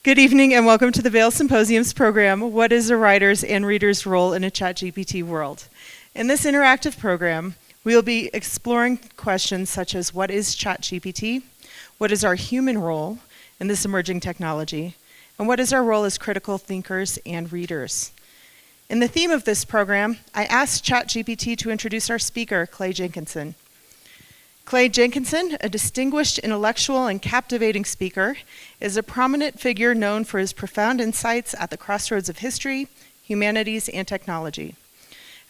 Good evening and welcome to the Vail Symposium's program, What is a Writer's and Reader's Role in a ChatGPT World? In this interactive program, we will be exploring questions such as what is ChatGPT, what is our human role in this emerging technology, and what is our role as critical thinkers and readers. In the theme of this program, I asked ChatGPT to introduce our speaker, Clay Jenkinson. Clay Jenkinson, a distinguished intellectual and captivating speaker, is a prominent figure known for his profound insights at the crossroads of history, humanities, and technology.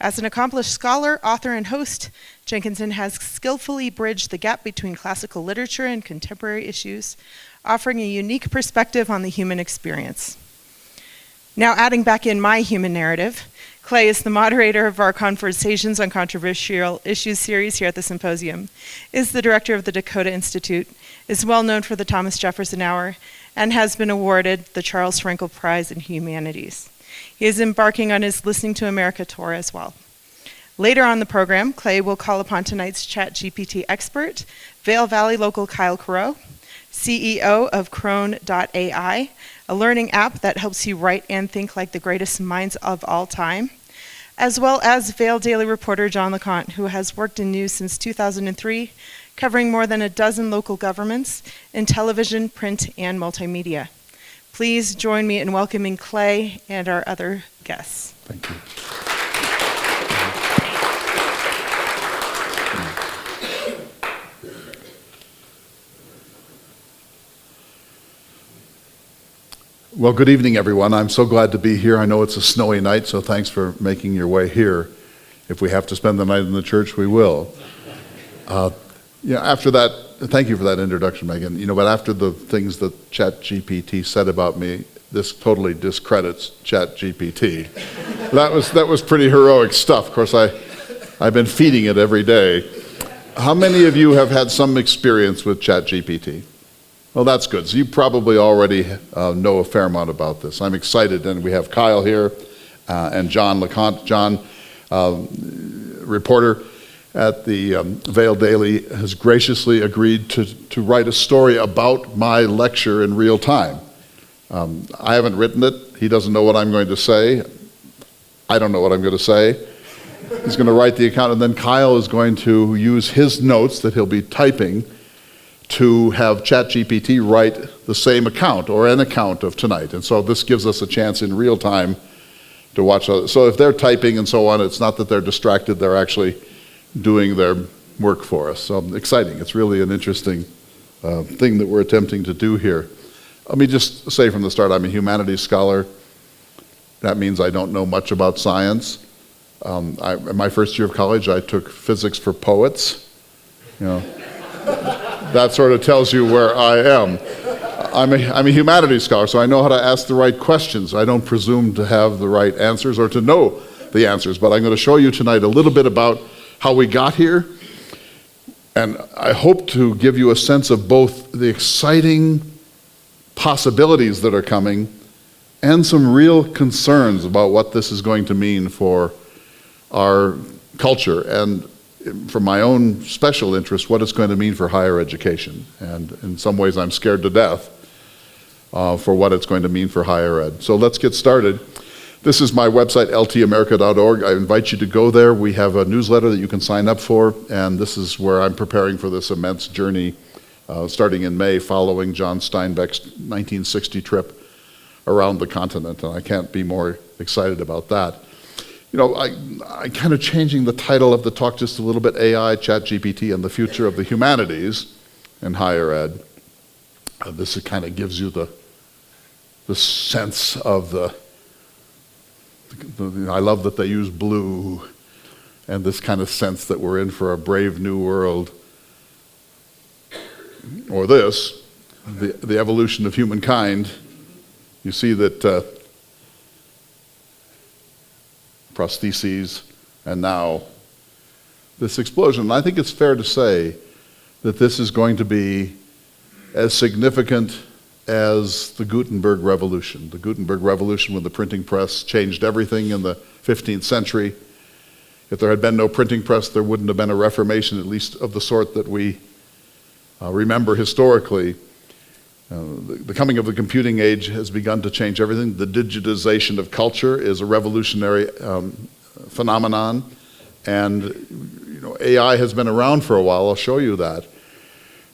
As an accomplished scholar, author, and host, Jenkinson has skillfully bridged the gap between classical literature and contemporary issues, offering a unique perspective on the human experience. Now adding back in my human narrative, Clay is the moderator of our Conversations on Controversial Issues series here at the Symposium, is the director of the Dakota Institute, is well known for the Thomas Jefferson Hour, and has been awarded the Charles Frankel Prize in Humanities. He is embarking on his Listening to America tour as well. Later on the program, Clay will call upon tonight's ChatGPT expert, Vail Valley local Kyle Carew, CEO of Crone.ai, a learning app that helps you write and think like the greatest minds of all time, as well as Vail Daily reporter John LeConte, who has worked in news since 2003, covering more than a dozen local governments in television, print, and multimedia. Please join me in welcoming Clay and our other guests. Thank you. Well, good evening, everyone. I'm so glad to be here. I know it's a snowy night, so thanks for making your way here. If we have to spend the night in the church, we will. After that, thank you for that introduction, Megan. But after the things that ChatGPT said about me, this totally discredits ChatGPT. That was pretty heroic stuff. Of course, I've been feeding it every day. How many of you have had some experience with ChatGPT? Well, that's good. So you probably already know a fair amount about this. I'm excited, and we have Kyle here and John LeConte. John, reporter at the Vail Daily, has graciously agreed to write a story about my lecture in real time. I haven't written it. He doesn't know what I'm going to say. I don't know what I'm going to say. He's going to write the account, and then Kyle is going to use his notes that he'll be typing to have ChatGPT write the same account or an account of tonight. And so this gives us a chance in real time to watch others. So if they're typing and so on, it's not that they're distracted, they're actually doing their work for us. So exciting. It's really an interesting thing that we're attempting to do here. Let me just say from the start, I'm a humanities scholar. That means I don't know much about science. In my first year of college, I took physics for poets. That sort of tells you where I am. I'm a humanities scholar, so I know how to ask the right questions. I don't presume to have the right answers or to know the answers, but I'm going to show you tonight a little bit about how we got here, and I hope to give you a sense of both the exciting possibilities that are coming and some real concerns about what this is going to mean for our culture, and from my own special interest, what it's going to mean for higher education. And in some ways, I'm scared to death for what it's going to mean for higher ed. So let's get started. This is my website, ltamerica.org. I invite you to go there. We have a newsletter that you can sign up for, and this is where I'm preparing for this immense journey starting in May, following John Steinbeck's 1960 trip around the continent, and I can't be more excited about that. I kind of changing the title of the talk just a little bit, AI, ChatGPT, and the future of the humanities in higher ed. This kind of gives you the sense of I love that they use blue, and this kind of sense that we're in for a brave new world. Or this, the evolution of humankind. You see that prostheses, and now this explosion. And I think it's fair to say that this is going to be as significant as the Gutenberg Revolution. The Gutenberg Revolution, when the printing press changed everything in the 15th century. If there had been no printing press, there wouldn't have been a Reformation, at least of the sort that we remember historically. The coming of the computing age has begun to change everything. The digitization of culture is a revolutionary phenomenon. And AI has been around for a while, I'll show you that.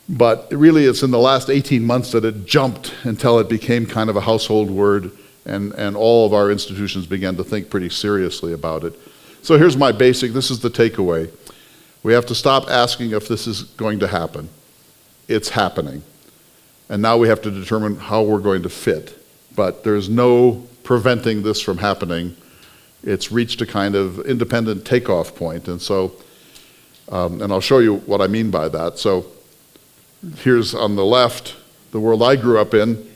But really it's in the last 18 months that it jumped until it became kind of a household word, and all of our institutions began to think pretty seriously about it. So here's my this is the takeaway. We have to stop asking if this is going to happen. It's happening. And now we have to determine how we're going to fit. But there's no preventing this from happening. It's reached a kind of independent takeoff point. And so, and I'll show you what I mean by that. So here's on the left, the world I grew up in,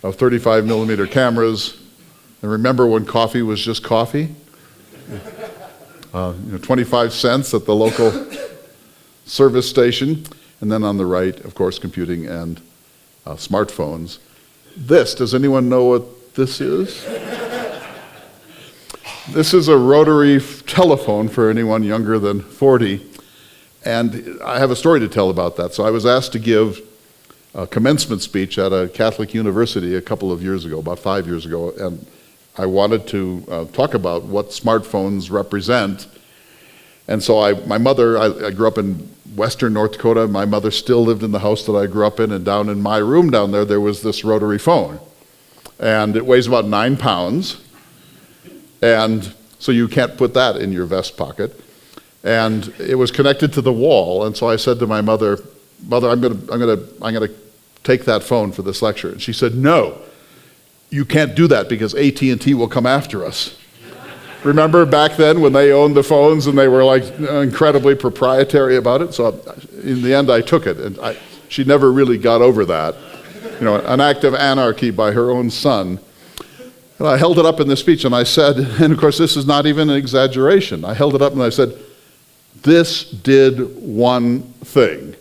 of 35 millimeter cameras. And remember when coffee was just coffee? 25 cents at the local service station. And then on the right, of course, computing and smartphones. Does anyone know what this is? This is a rotary telephone for anyone younger than 40. And I have a story to tell about that. So I was asked to give a commencement speech at a Catholic university a couple of years ago, about 5 years ago, and I wanted to talk about what smartphones represent. And so my mother, I grew up in western North Dakota. My mother still lived in the house that I grew up in, and down in my room down there was this rotary phone. And it weighs about 9 pounds. And so you can't put that in your vest pocket. And it was connected to the wall. And so I said to my mother, I'm gonna take that phone for this lecture. And she said, no, you can't do that because AT&T will come after us. Remember back then when they owned the phones and they were like incredibly proprietary about it? So in the end I took it, and she never really got over that. An act of anarchy by her own son. And I held it up in the speech and I said, and of course this is not even an exaggeration, I held it up and I said, this did one thing,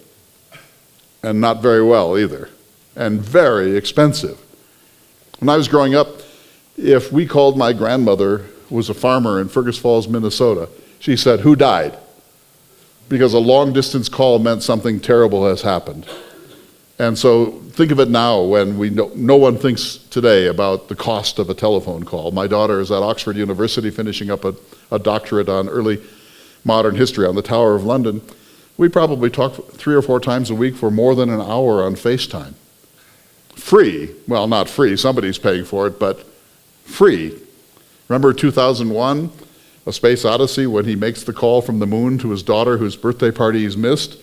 and not very well either, and very expensive. When I was growing up, if we called my grandmother, who was a farmer in Fergus Falls, Minnesota, she said, who died? Because a long distance call meant something terrible has happened. And so think of it now when no one thinks today about the cost of a telephone call. My daughter is at Oxford University finishing up a doctorate on early modern history on the Tower of London. We probably talk 3 or 4 times a week for more than an hour on FaceTime. Free, well, not free, somebody's paying for it, but free. Remember 2001, A Space Odyssey, when he makes the call from the moon to his daughter whose birthday party he's missed?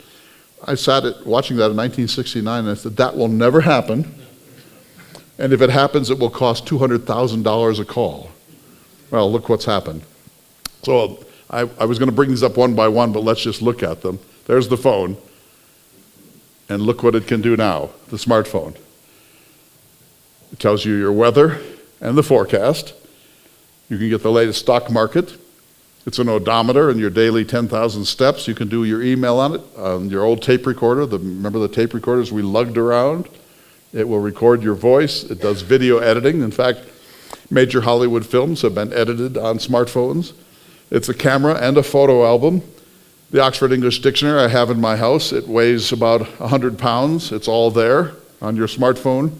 I sat watching that in 1969 and I said, that will never happen. And if it happens, it will cost $200,000 a call. Well, look what's happened. So I was going to bring these up one by one, but let's just look at them. There's the phone. And look what it can do now, the smartphone. It tells you your weather and the forecast. You can get the latest stock market. It's an odometer and your daily 10,000 steps. You can do your email on it. Your old tape recorder, remember the tape recorders we lugged around? It will record your voice. It does video editing. In fact, major Hollywood films have been edited on smartphones. It's a camera and a photo album. The Oxford English Dictionary I have in my house, it weighs about 100 pounds. It's all there on your smartphone.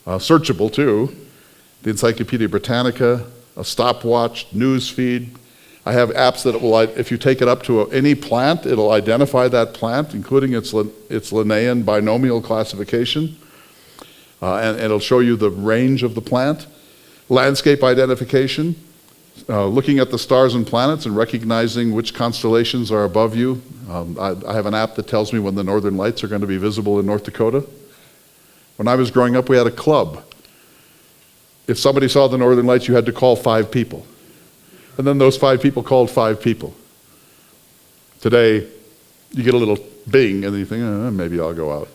Searchable too. The Encyclopedia Britannica, a stopwatch, news feed. I have apps that will, if you take it up to any plant, it'll identify that plant, including its Linnaean binomial classification. And it'll show you the range of the plant. Landscape identification, looking at the stars and planets and recognizing which constellations are above you. I have an app that tells me when the northern lights are going to be visible in North Dakota. When I was growing up, we had a club. If somebody saw the northern lights, you had to call 5 people. And then those 5 people called 5 people. Today, you get a little bing and you think, maybe I'll go out.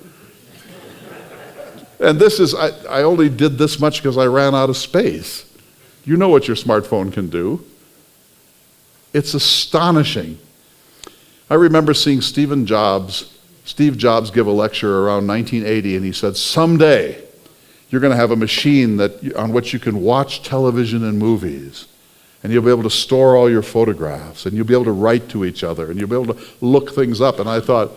And this is, I only did this much because I ran out of space. You know what your smartphone can do. It's astonishing. I remember seeing Steve Jobs give a lecture around 1980, and he said, someday you're going to have a machine on which you can watch television and movies, and you'll be able to store all your photographs, and you'll be able to write to each other, and you'll be able to look things up. And I thought,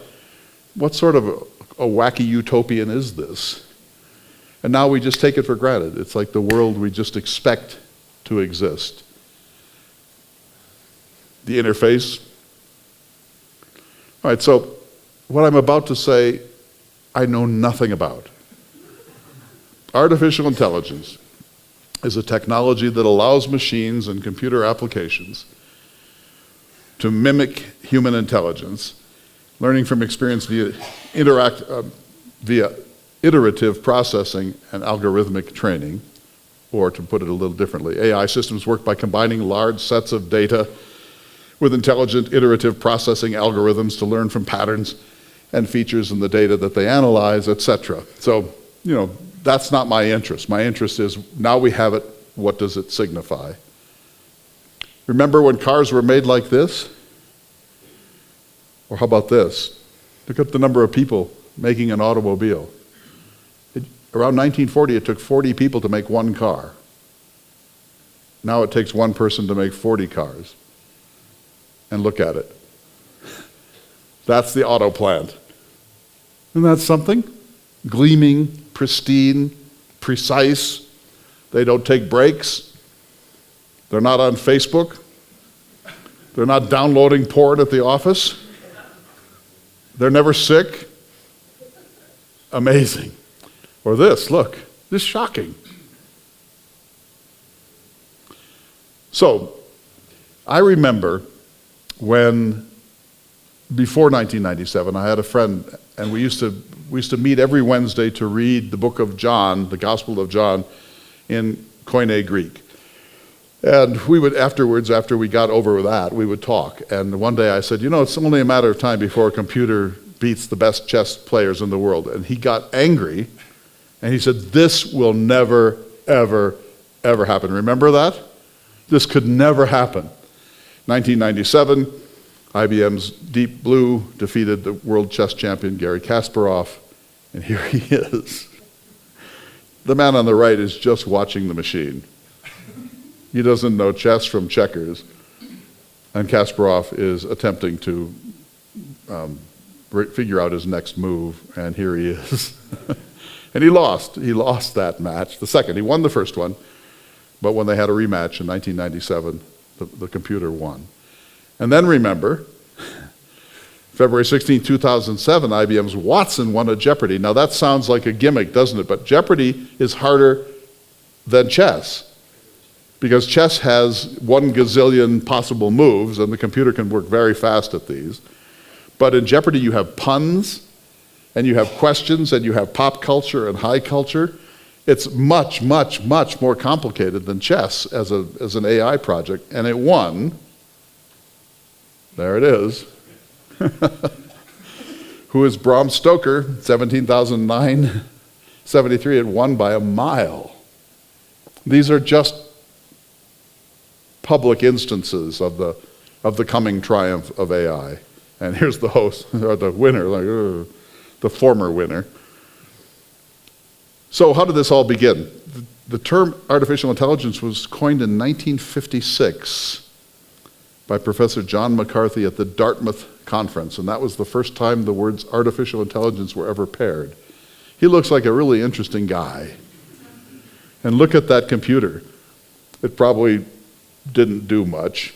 what sort of a wacky utopian is this? And now we just take it for granted. It's like the world we just expect to exist. The interface. All right, so what I'm about to say, I know nothing about. Artificial intelligence is a technology that allows machines and computer applications to mimic human intelligence, learning from experience via iterative processing and algorithmic training, or to put it a little differently, AI systems work by combining large sets of data with intelligent iterative processing algorithms to learn from patterns and features in the data that they analyze, etc. So, that's not my interest. My interest is, now we have it, what does it signify? Remember when cars were made like this? Or how about this? Look at the number of people making an automobile. Around 1940, it took 40 people to make one car. Now it takes one person to make 40 cars. And look at it. That's the auto plant. Isn't that something? Gleaming, pristine, precise. They don't take breaks. They're not on Facebook. They're not downloading porn at the office. They're never sick. Amazing. Or this, look, this is shocking. So, I remember when, before 1997, I had a friend, and we used to meet every Wednesday to read the book of John, the Gospel of John, in Koine Greek. And we would afterwards, after we got over that, we would talk. And one day I said, it's only a matter of time before a computer beats the best chess players in the world. And he got angry, and he said, this will never, ever, ever happen. Remember that? This could never happen. 1997, IBM's Deep Blue defeated the world chess champion Garry Kasparov, and here he is. The man on the right is just watching the machine. He doesn't know chess from checkers, and Kasparov is attempting to figure out his next move, and here he is. And he lost. He lost that match, the second. He won the first one, but when they had a rematch in 1997, the computer won. And then remember, February 16, 2007, IBM's Watson won a Jeopardy. Now that sounds like a gimmick, doesn't it? But Jeopardy is harder than chess, because chess has 1 gazillion possible moves, and the computer can work very fast at these. But in Jeopardy, you have puns, and you have questions, and you have pop culture and high culture. It's much, much, much more complicated than chess as an AI project, and it won. There it is. Who is Bram Stoker, 17,973, it won by a mile. These are just public instances of the coming triumph of AI. And here's the host, or the winner, the former winner. So how did this all begin? The term artificial intelligence was coined in 1956 by Professor John McCarthy at the Dartmouth Conference, and that was the first time the words artificial intelligence were ever paired. He looks like a really interesting guy. And look at that computer. It probably didn't do much.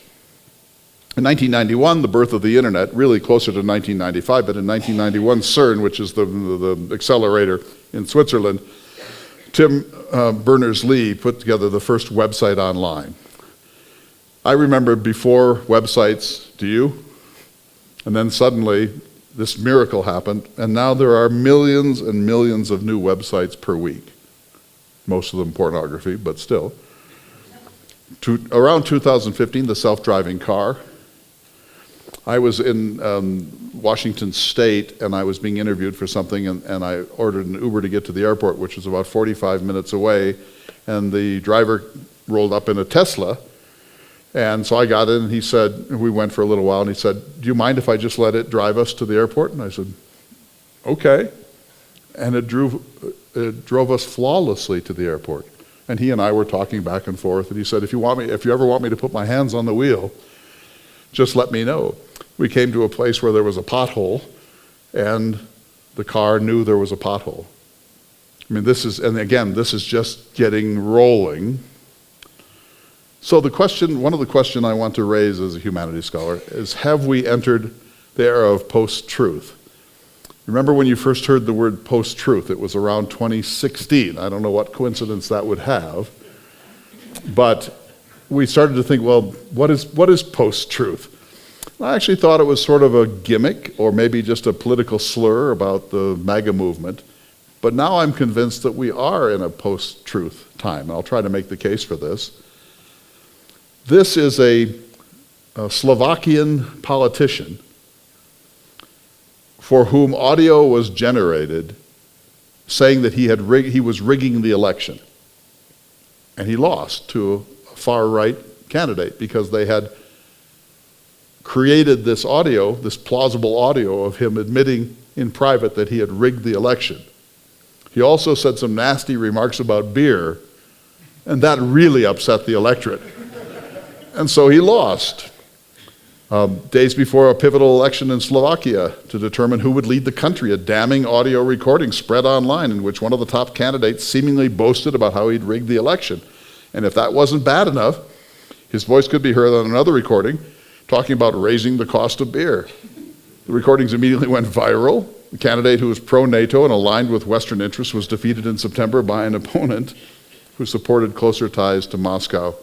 In 1991, the birth of the internet, really closer to 1995, but in 1991, CERN, which is the accelerator in Switzerland, Tim Berners-Lee put together the first website online. I remember before websites, do you? And then suddenly, this miracle happened, and now there are millions and millions of new websites per week. Most of them pornography, but still. Around 2015, the self-driving car. I was in Washington State, and I was being interviewed for something, and I ordered an Uber to get to the airport, which was about 45 minutes away, and the driver rolled up in a Tesla, and so I got in, and he said, we went for a little while, and he said, do you mind if I just let it drive us to the airport? And I said, okay. And it drove us flawlessly to the airport. And he and I were talking back and forth, and he said, if you ever want me to put my hands on the wheel, just let me know. We came to a place where there was a pothole, and the car knew there was a pothole. I mean, this is just getting rolling. So one of the questions I want to raise as a humanities scholar is, have we entered the era of post-truth? Remember when you first heard the word post-truth? It was around 2016. I don't know what coincidence that would have. But we started to think, well, what is post-truth? I actually thought it was sort of a gimmick or maybe just a political slur about the MAGA movement. But now I'm convinced that we are in a post-truth time. And I'll try to make the case for this. This is a Slovakian politician for whom audio was generated saying that he was rigging the election. And he lost to a far-right candidate because they had created this audio, this plausible audio of him admitting in private that he had rigged the election. He also said some nasty remarks about beer, and that really upset the electorate. And so he lost. Days before a pivotal election in Slovakia to determine who would lead the country, a damning audio recording spread online in which one of the top candidates seemingly boasted about how he'd rigged the election. And if that wasn't bad enough, his voice could be heard on another recording talking about raising the cost of beer. The recordings immediately went viral. The candidate who was pro-NATO and aligned with Western interests was defeated in September by an opponent who supported closer ties to Moscow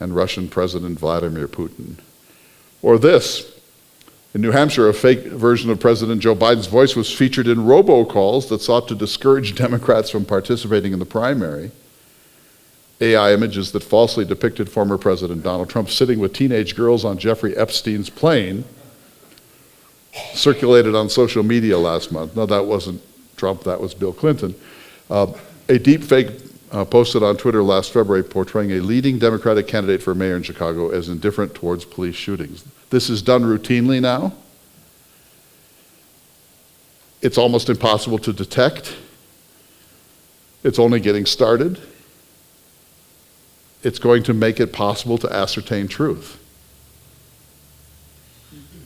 and Russian President Vladimir Putin. Or this, in New Hampshire, a fake version of President Joe Biden's voice was featured in robocalls that sought to discourage Democrats from participating in the primary. AI images that falsely depicted former President Donald Trump sitting with teenage girls on Jeffrey Epstein's plane circulated on social media last month. No, that wasn't Trump, that was Bill Clinton. A deep fake posted on Twitter last February portraying a leading Democratic candidate for mayor in Chicago as indifferent towards police shootings. This is done routinely now. It's almost impossible to detect. It's only getting started. It's going to make it possible to ascertain truth.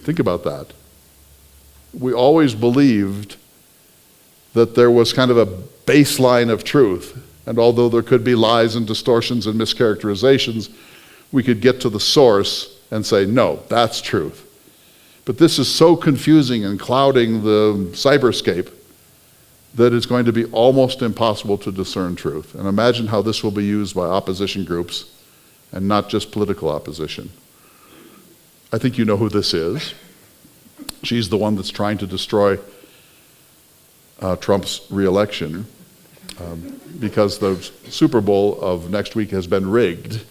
Think about that. We always believed that there was kind of a baseline of truth, and although there could be lies and distortions and mischaracterizations, we could get to the source and say, no, that's truth. But this is so confusing and clouding the cyberscape that it's going to be almost impossible to discern truth. And imagine how this will be used by opposition groups, and not just political opposition. I think you know who this is. She's the one that's trying to destroy Trump's re-election because the Super Bowl of next week has been rigged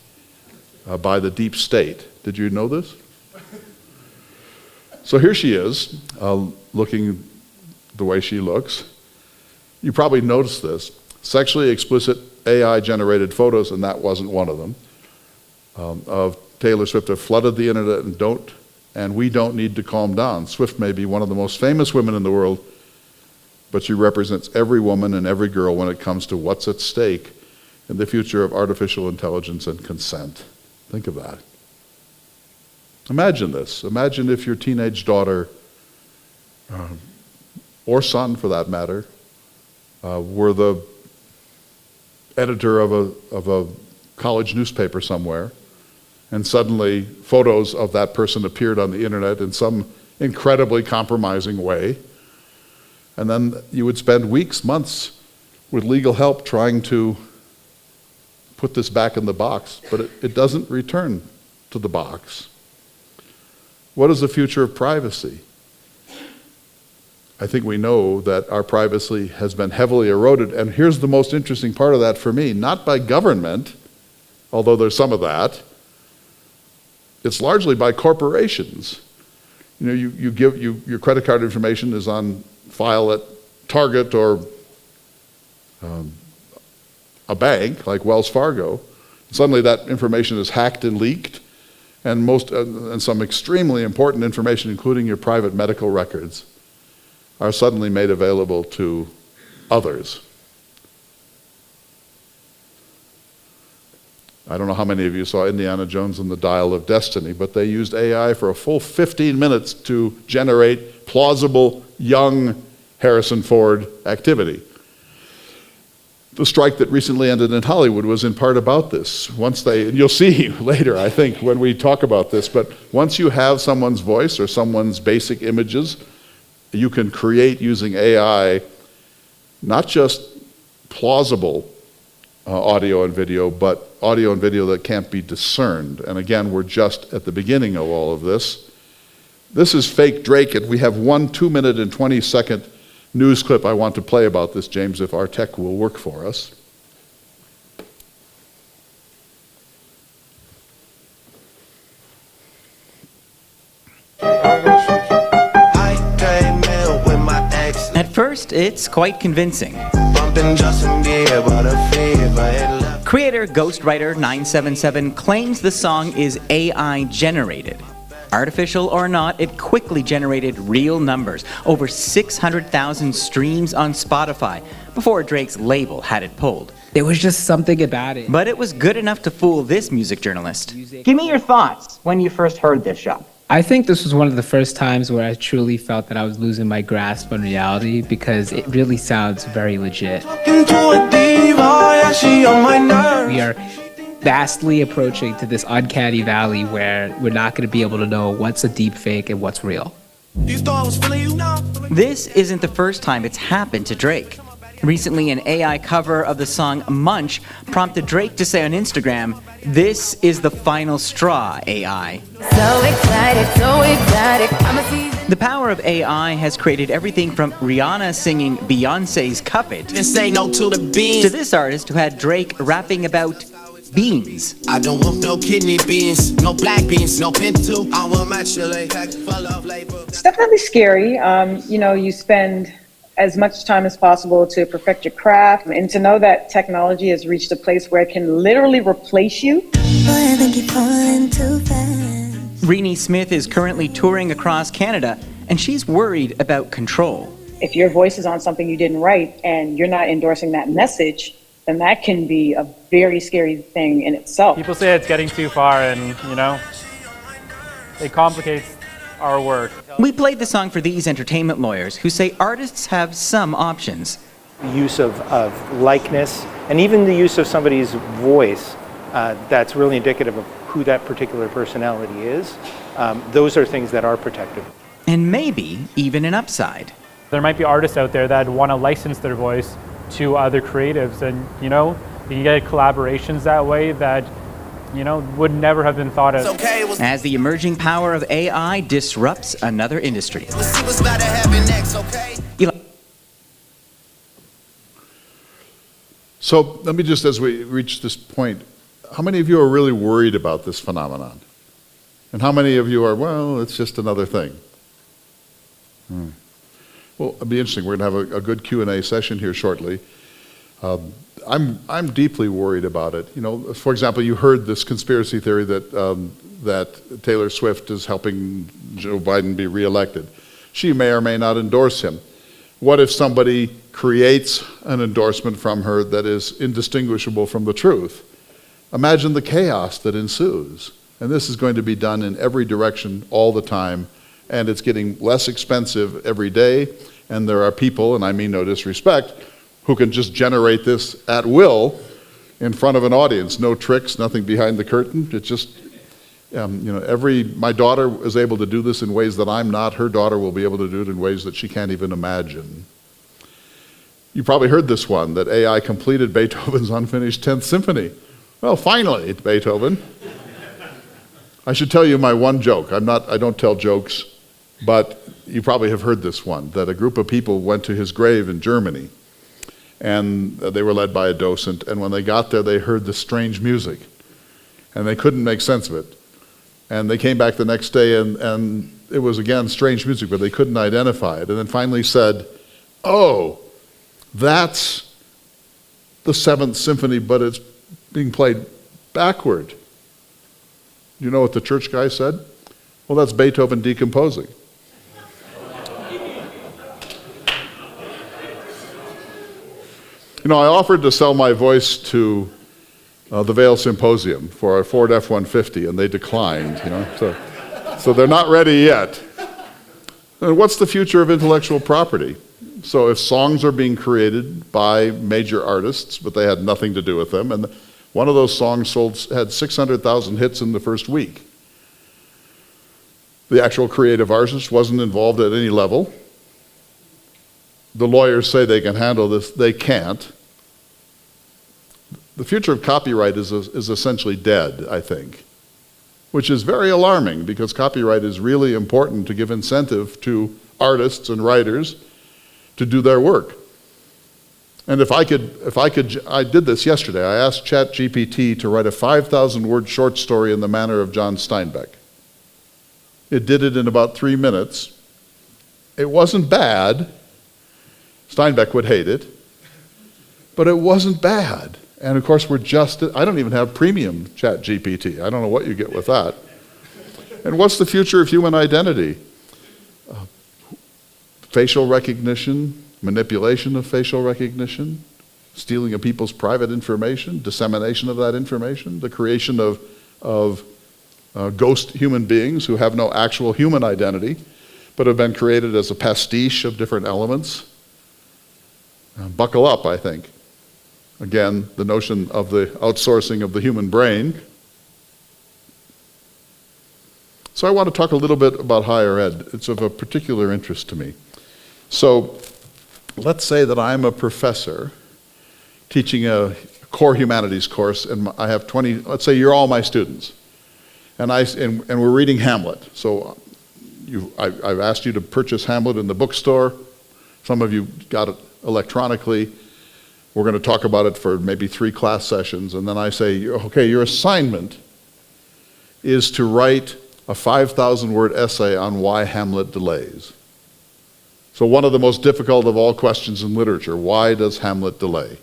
by the deep state. Did you know this? So here she is, looking the way she looks. You probably noticed this. Sexually explicit AI-generated photos, and that wasn't one of them, of Taylor Swift have flooded the internet, and we don't need to calm down. Swift may be one of the most famous women in the world, but she represents every woman and every girl when it comes to what's at stake in the future of artificial intelligence and consent. Think of that. Imagine this. Imagine if your teenage daughter, or son for that matter, were the editor of a college newspaper somewhere, and suddenly photos of that person appeared on the internet in some incredibly compromising way. And then you would spend weeks, months with legal help trying to put this back in the box, but it doesn't return to the box. What is the future of privacy? I think we know that our privacy has been heavily eroded, and here's the most interesting part of that for me, not by government, although there's some of that. It's largely by corporations. You know, your credit card information is on file at Target or a bank like Wells Fargo. Suddenly that information is hacked and leaked, and some extremely important information, including your private medical records, are suddenly made available to others. I don't know how many of you saw Indiana Jones and the Dial of Destiny, but they used AI for a full 15 minutes to generate plausible young Harrison Ford activity. The strike that recently ended in Hollywood was in part about this. And you'll see later, I think, when we talk about this, but once you have someone's voice or someone's basic images, you can create using AI not just plausible audio and video, but audio and video that can't be discerned. And again, we're just at the beginning of all of this. This is fake Drake, and we have one 2-minute and 20-second news clip I want to play about this, James, if our tech will work for us. At first, it's quite convincing. Creator Ghostwriter977 claims the song is AI generated. Artificial or not, it quickly generated real numbers, over 600,000 streams on Spotify, before Drake's label had it pulled. There was just something about it. But it was good enough to fool this music journalist. Give me your thoughts when you first heard this, Shop. I think this was one of the first times where I truly felt that I was losing my grasp on reality, because it really sounds very legit. We are vastly approaching to this uncanny valley where we're not going to be able to know what's a deep fake and what's real. This isn't the first time it's happened to Drake. Recently, an AI cover of the song Munch prompted Drake to say on Instagram, "This is the final straw, AI." So excited, The power of AI has created everything from Rihanna singing Beyoncé's Cup It And say no to the beans. to this artist who had Drake rapping about beans. I don't want no kidney beans, no black beans, no pinto. I want my chili full of labor. It's definitely scary. You spend as much time as possible to perfect your craft, and to know that technology has reached a place where it can literally replace you. Renee Smith is currently touring across Canada, and she's worried about control. If your voice is on something you didn't write and you're not endorsing that message, then that can be a very scary thing in itself. People say it's getting too far, and, it complicates our work. We played the song for these entertainment lawyers who say artists have some options. Use of likeness, and even the use of somebody's voice that's really indicative of who that particular personality is. Those are things that are protected. And maybe even an upside. There might be artists out there that want to license their voice to other creatives, and you can get collaborations that way that would never have been thought of. As the emerging power of AI disrupts another industry. So let me just, as we reach this point, how many of you are really worried about this phenomenon? And how many of you are, well, it's just another thing? Well, it'll be interesting. We're going to have a good Q&A session here shortly. I'm deeply worried about it. For example, you heard this conspiracy theory that Taylor Swift is helping Joe Biden be reelected. She may or may not endorse him. What if somebody creates an endorsement from her that is indistinguishable from the truth? Imagine the chaos that ensues. And this is going to be done in every direction all the time, and it's getting less expensive every day, and there are people, and I mean no disrespect, who can just generate this at will in front of an audience. No tricks, nothing behind the curtain. It's just, my daughter is able to do this in ways that I'm not. Her daughter will be able to do it in ways that she can't even imagine. You probably heard this one, that AI completed Beethoven's unfinished 10th Symphony. Well, finally, Beethoven. I should tell you my one joke. I don't tell jokes, but you probably have heard this one, that a group of people went to his grave in Germany, and they were led by a docent, and when they got there, they heard this strange music, and they couldn't make sense of it. And they came back the next day, and it was, again, strange music, but they couldn't identify it, and then finally said, "Oh, that's the 7th Symphony, but it's being played backward." You know what the church guy said? Well, that's Beethoven decomposing. I offered to sell my voice to the Vail Symposium for a Ford F-150, and they declined. So they're not ready yet. And what's the future of intellectual property? So if songs are being created by major artists, but they had nothing to do with them, and one of those songs had 600,000 hits in the first week. The actual creative artist wasn't involved at any level. The lawyers say they can handle this, they can't. The future of copyright is essentially dead, I think, which is very alarming because copyright is really important to give incentive to artists and writers to do their work. And I did this yesterday. I asked ChatGPT to write a 5,000-word short story in the manner of John Steinbeck. It did it in about 3 minutes. It wasn't bad. Steinbeck would hate it. But it wasn't bad. And of course, I don't even have premium ChatGPT. I don't know what you get with that. And what's the future of human identity? Facial recognition, manipulation of facial recognition, stealing of people's private information, dissemination of that information, the creation of ghost human beings who have no actual human identity, but have been created as a pastiche of different elements. Buckle up, I think. Again, the notion of the outsourcing of the human brain. So I want to talk a little bit about higher ed. It's of a particular interest to me. So let's say that I'm a professor teaching a core humanities course, and I have 20, let's say you're all my students. And we're reading Hamlet. So I've asked you to purchase Hamlet in the bookstore. Some of you got it electronically. We're going to talk about it for maybe 3 class sessions. And then I say, okay, your assignment is to write a 5,000-word essay on why Hamlet delays. So one of the most difficult of all questions in literature, why does Hamlet delay?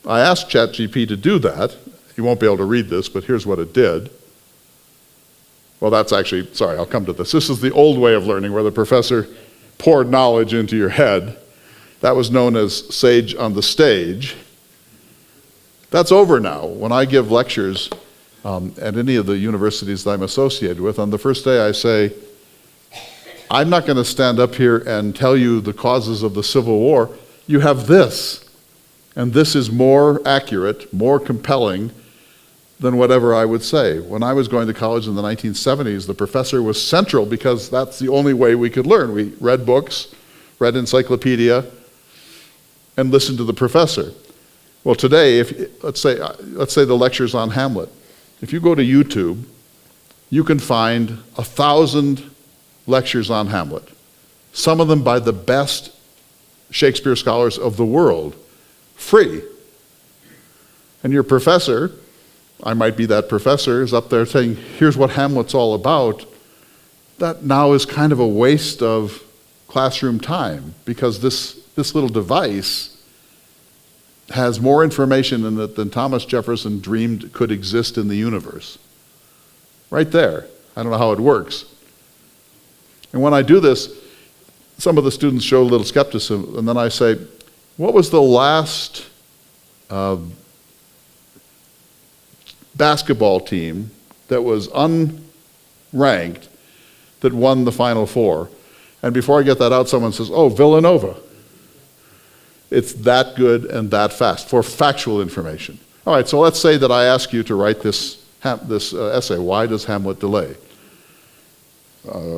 I asked ChatGPT to do that. You won't be able to read this, but here's what it did. Well, that's actually, sorry, I'll come to this. This is the old way of learning where the professor poured knowledge into your head. That was known as sage on the stage. That's over now. When I give lectures at any of the universities that I'm associated with, on the first day I say, I'm not going to stand up here and tell you the causes of the Civil War. You have this, and this is more accurate, more compelling than whatever I would say. When I was going to college in the 1970s, the professor was central because that's the only way we could learn. We read books, read encyclopedia, and listened to the professor. Well, today, let's say the lecture's on Hamlet. If you go to YouTube, you can find 1,000 lectures on Hamlet, some of them by the best Shakespeare scholars of the world, free. And your professor, I might be that professor, is up there saying, here's what Hamlet's all about. That now is kind of a waste of classroom time because this little device has more information in it than Thomas Jefferson dreamed could exist in the universe. Right there. I don't know how it works. And when I do this, some of the students show a little skepticism, and then I say, what was the last basketball team that was unranked that won the Final Four? And before I get that out, someone says, oh, Villanova. It's that good and that fast for factual information. All right, so let's say that I ask you to write this essay, Why Does Hamlet Delay?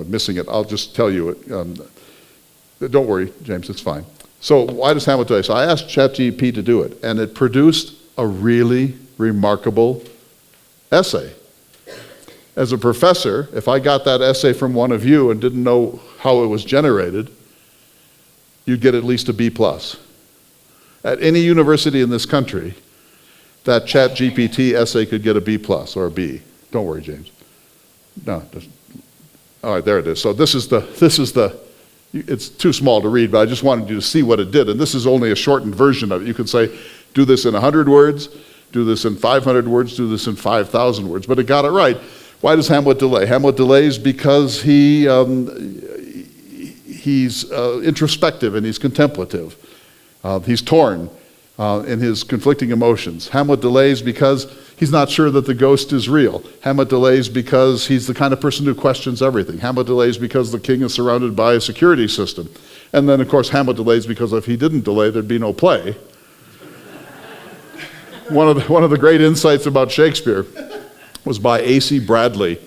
Missing it, I'll just tell you it. Don't worry, James, it's fine. So why does Hamlet delay? So I asked ChatGPT to do it, and it produced a really remarkable essay. As a professor, if I got that essay from one of you and didn't know how it was generated, you'd get at least a B+. At any university in this country, that ChatGPT essay could get a B+ or a B. Don't worry, James. No, it doesn't. All right, there it is. So this is the, it's too small to read, but I just wanted you to see what it did. And this is only a shortened version of it. You could say, do this in 100 words, do this in 500 words, do this in 5,000 words. But it got it right. Why does Hamlet delay? Hamlet delays because he's introspective and he's contemplative. He's torn in his conflicting emotions. Hamlet delays because he's not sure that the ghost is real. Hamlet delays because he's the kind of person who questions everything. Hamlet delays because the king is surrounded by a security system. And then, of course, Hamlet delays because if he didn't delay, there'd be no play. One of the great insights about Shakespeare was by A.C. Bradley,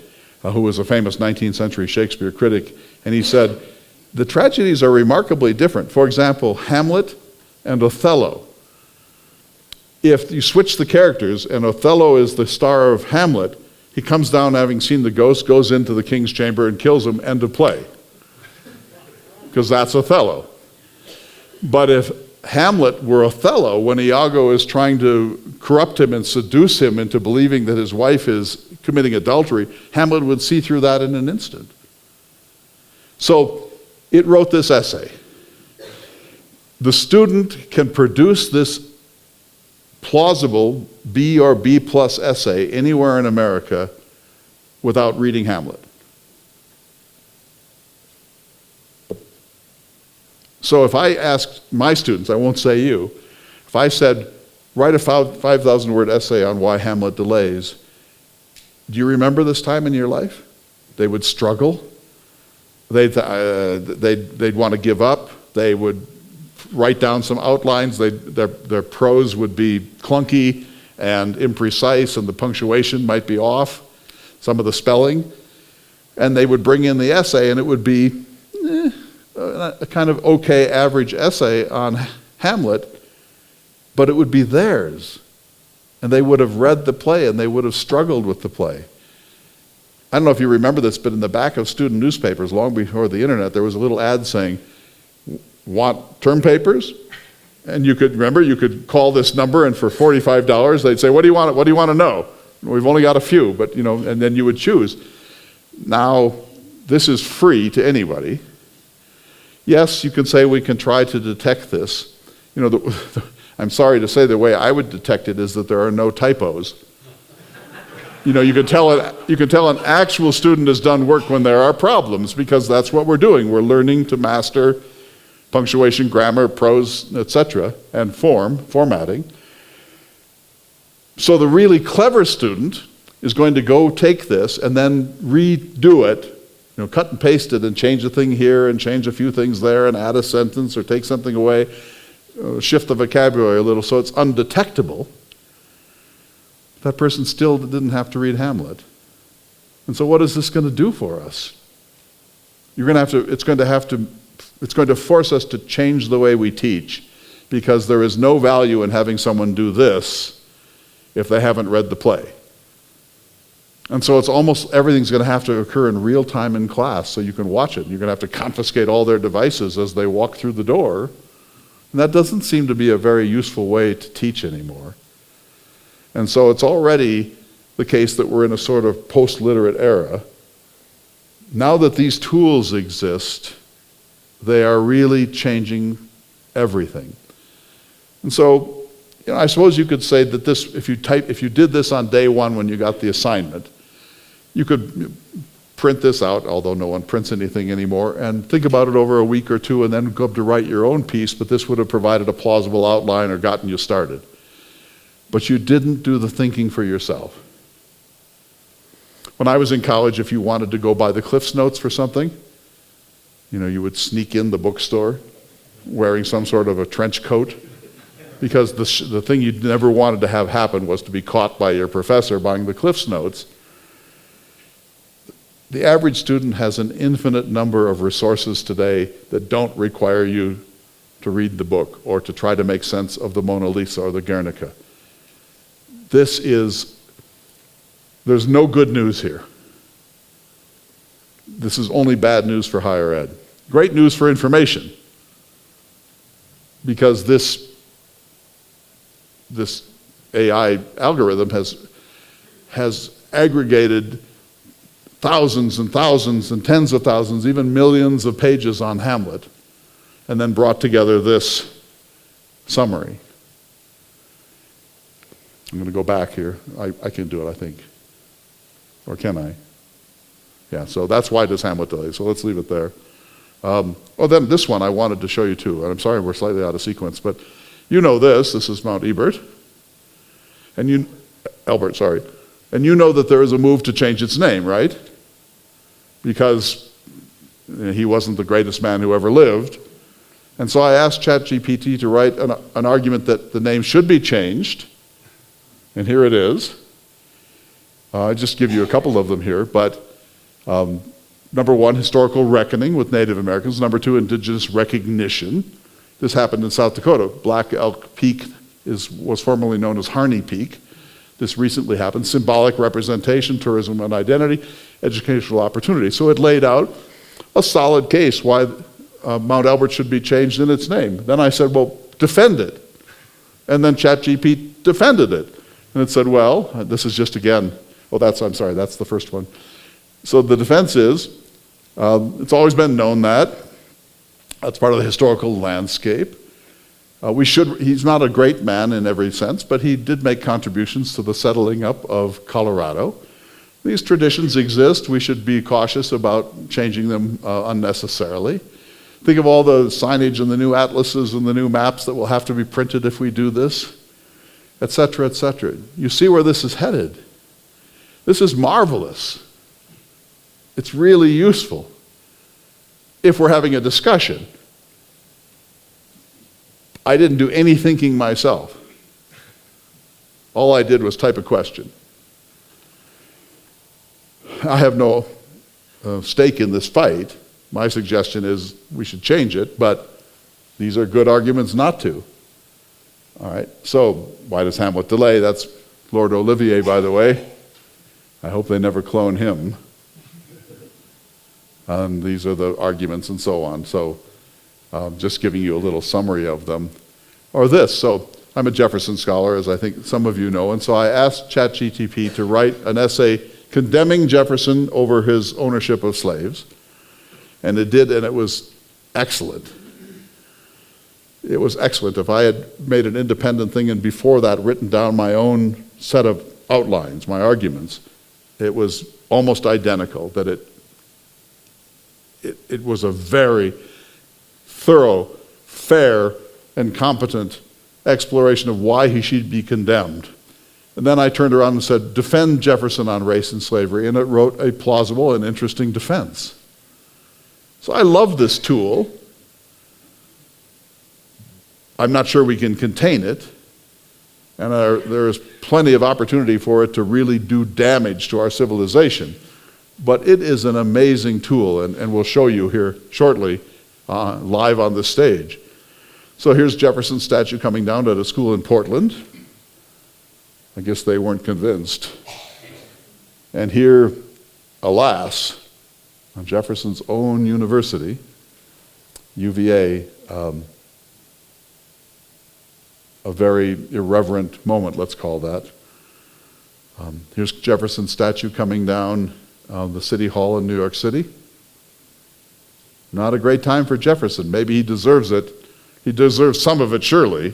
who was a famous 19th century Shakespeare critic, and he said, the tragedies are remarkably different. For example, Hamlet and Othello. If you switch the characters and Othello is the star of Hamlet, he comes down having seen the ghost, goes into the king's chamber and kills him, end of play. Because that's Othello. But if Hamlet were Othello, when Iago is trying to corrupt him and seduce him into believing that his wife is committing adultery, Hamlet would see through that in an instant. So it wrote this essay. The student can produce this plausible B or B plus essay anywhere in America without reading Hamlet. So if I asked my students, I won't say you, if I said, write a 5,000 word essay on why Hamlet delays, do you remember this time in your life? They would struggle. They'd want to give up. They would write down some outlines. Their prose would be clunky and imprecise, and the punctuation might be off, some of the spelling. And they would bring in the essay, and it would be a kind of okay average essay on Hamlet, but it would be theirs. And they would have read the play, and they would have struggled with the play. I don't know if you remember this, but in the back of student newspapers, long before the internet, there was a little ad saying, want term papers? And you could call this number, and for $45, they'd say, what do you want to know? We've only got a few, but and then you would choose. Now, this is free to anybody. Yes, you can say we can try to detect this. I'm sorry to say the way I would detect it is that there are no typos. You can tell an actual student has done work when there are problems, because that's what we're doing. We're learning to master punctuation, grammar, prose, etc., and formatting. So the really clever student is going to go take this and then redo it, cut and paste it and change a thing here and change a few things there and add a sentence or take something away, shift the vocabulary a little so it's undetectable. That person still didn't have to read Hamlet. And so what is this going to do for us? It's going to force us to change the way we teach, because there is no value in having someone do this if they haven't read the play. And so it's almost everything's going to have to occur in real time in class so you can watch it. You're going to have to confiscate all their devices as they walk through the door. And that doesn't seem to be a very useful way to teach anymore. And so it's already the case that we're in a sort of post-literate era. Now that these tools exist, they are really changing everything. And so, I suppose you could say that this, if you did this on day one when you got the assignment, you could print this out, although no one prints anything anymore, and think about it over a week or two and then go up to write your own piece, but this would have provided a plausible outline or gotten you started. But you didn't do the thinking for yourself. When I was in college, if you wanted to go buy the Cliff's Notes for something, you would sneak in the bookstore wearing some sort of a trench coat, because the thing you never wanted to have happen was to be caught by your professor buying the Cliff's Notes. The average student has an infinite number of resources today that don't require you to read the book or to try to make sense of the Mona Lisa or the Guernica. There's no good news here. This is only bad news for higher ed. Great news for information, because this AI algorithm has aggregated thousands and thousands and tens of thousands, even millions of pages on Hamlet, and then brought together this summary. I'm going to go back here. I can do it, I think. Or can I? Yeah, so that's why does Hamlet delay. So let's leave it there. Then this one I wanted to show you too. And I'm sorry we're slightly out of sequence, but this is Mount Ebert. Albert, sorry. And you know that there is a move to change its name, right? Because he wasn't the greatest man who ever lived. And so I asked ChatGPT to write an argument that the name should be changed, and here it is. I just give you a couple of them here, but number one, historical reckoning with Native Americans. Number two, indigenous recognition. This happened in South Dakota. Black Elk Peak was formerly known as Harney Peak. This recently happened. Symbolic representation, tourism and identity, educational opportunity. So it laid out a solid case why Mount Albert should be changed in its name. Then I said, well, defend it. And then ChatGPT defended it. And it said, well, this is just again, that's the first one. So the defense is, it's always been known that that's part of the historical landscape. He's not a great man in every sense, but he did make contributions to the settling up of Colorado. These traditions exist. We should be cautious about changing them unnecessarily. Think of all the signage and the new atlases and the new maps that will have to be printed if we do this, et cetera, et cetera. You see where this is headed. This is marvelous. It's really useful if we're having a discussion. I didn't do any thinking myself. All I did was type a question. I have no stake in this fight. My suggestion is we should change it, but these are good arguments not to. All right, so why does Hamlet delay? That's Lord Olivier, by the way. I hope they never clone him. These are the arguments and so on. So just giving you a little summary of them. Or this, so I'm a Jefferson scholar, as I think some of you know, and so I asked ChatGPT to write an essay condemning Jefferson over his ownership of slaves. And it did, and it was excellent. It was excellent. If I had made an independent thing and before that written down my own set of outlines, my arguments, it was almost identical, that it was a very thorough, fair, and competent exploration of why he should be condemned. And then I turned around and said, defend Jefferson on race and slavery, and it wrote a plausible and interesting defense. So I love this tool. I'm not sure we can contain it, and there is plenty of opportunity for it to really do damage to our civilization. But it is an amazing tool, and we'll show you here shortly, live on the stage. So here's Jefferson's statue coming down at a school in Portland. I guess they weren't convinced. And here, alas, on Jefferson's own university, UVA, a very irreverent moment, let's call that. Here's Jefferson's statue coming down the City Hall in New York City. Not a great time for Jefferson. Maybe he deserves it. He deserves some of it, surely.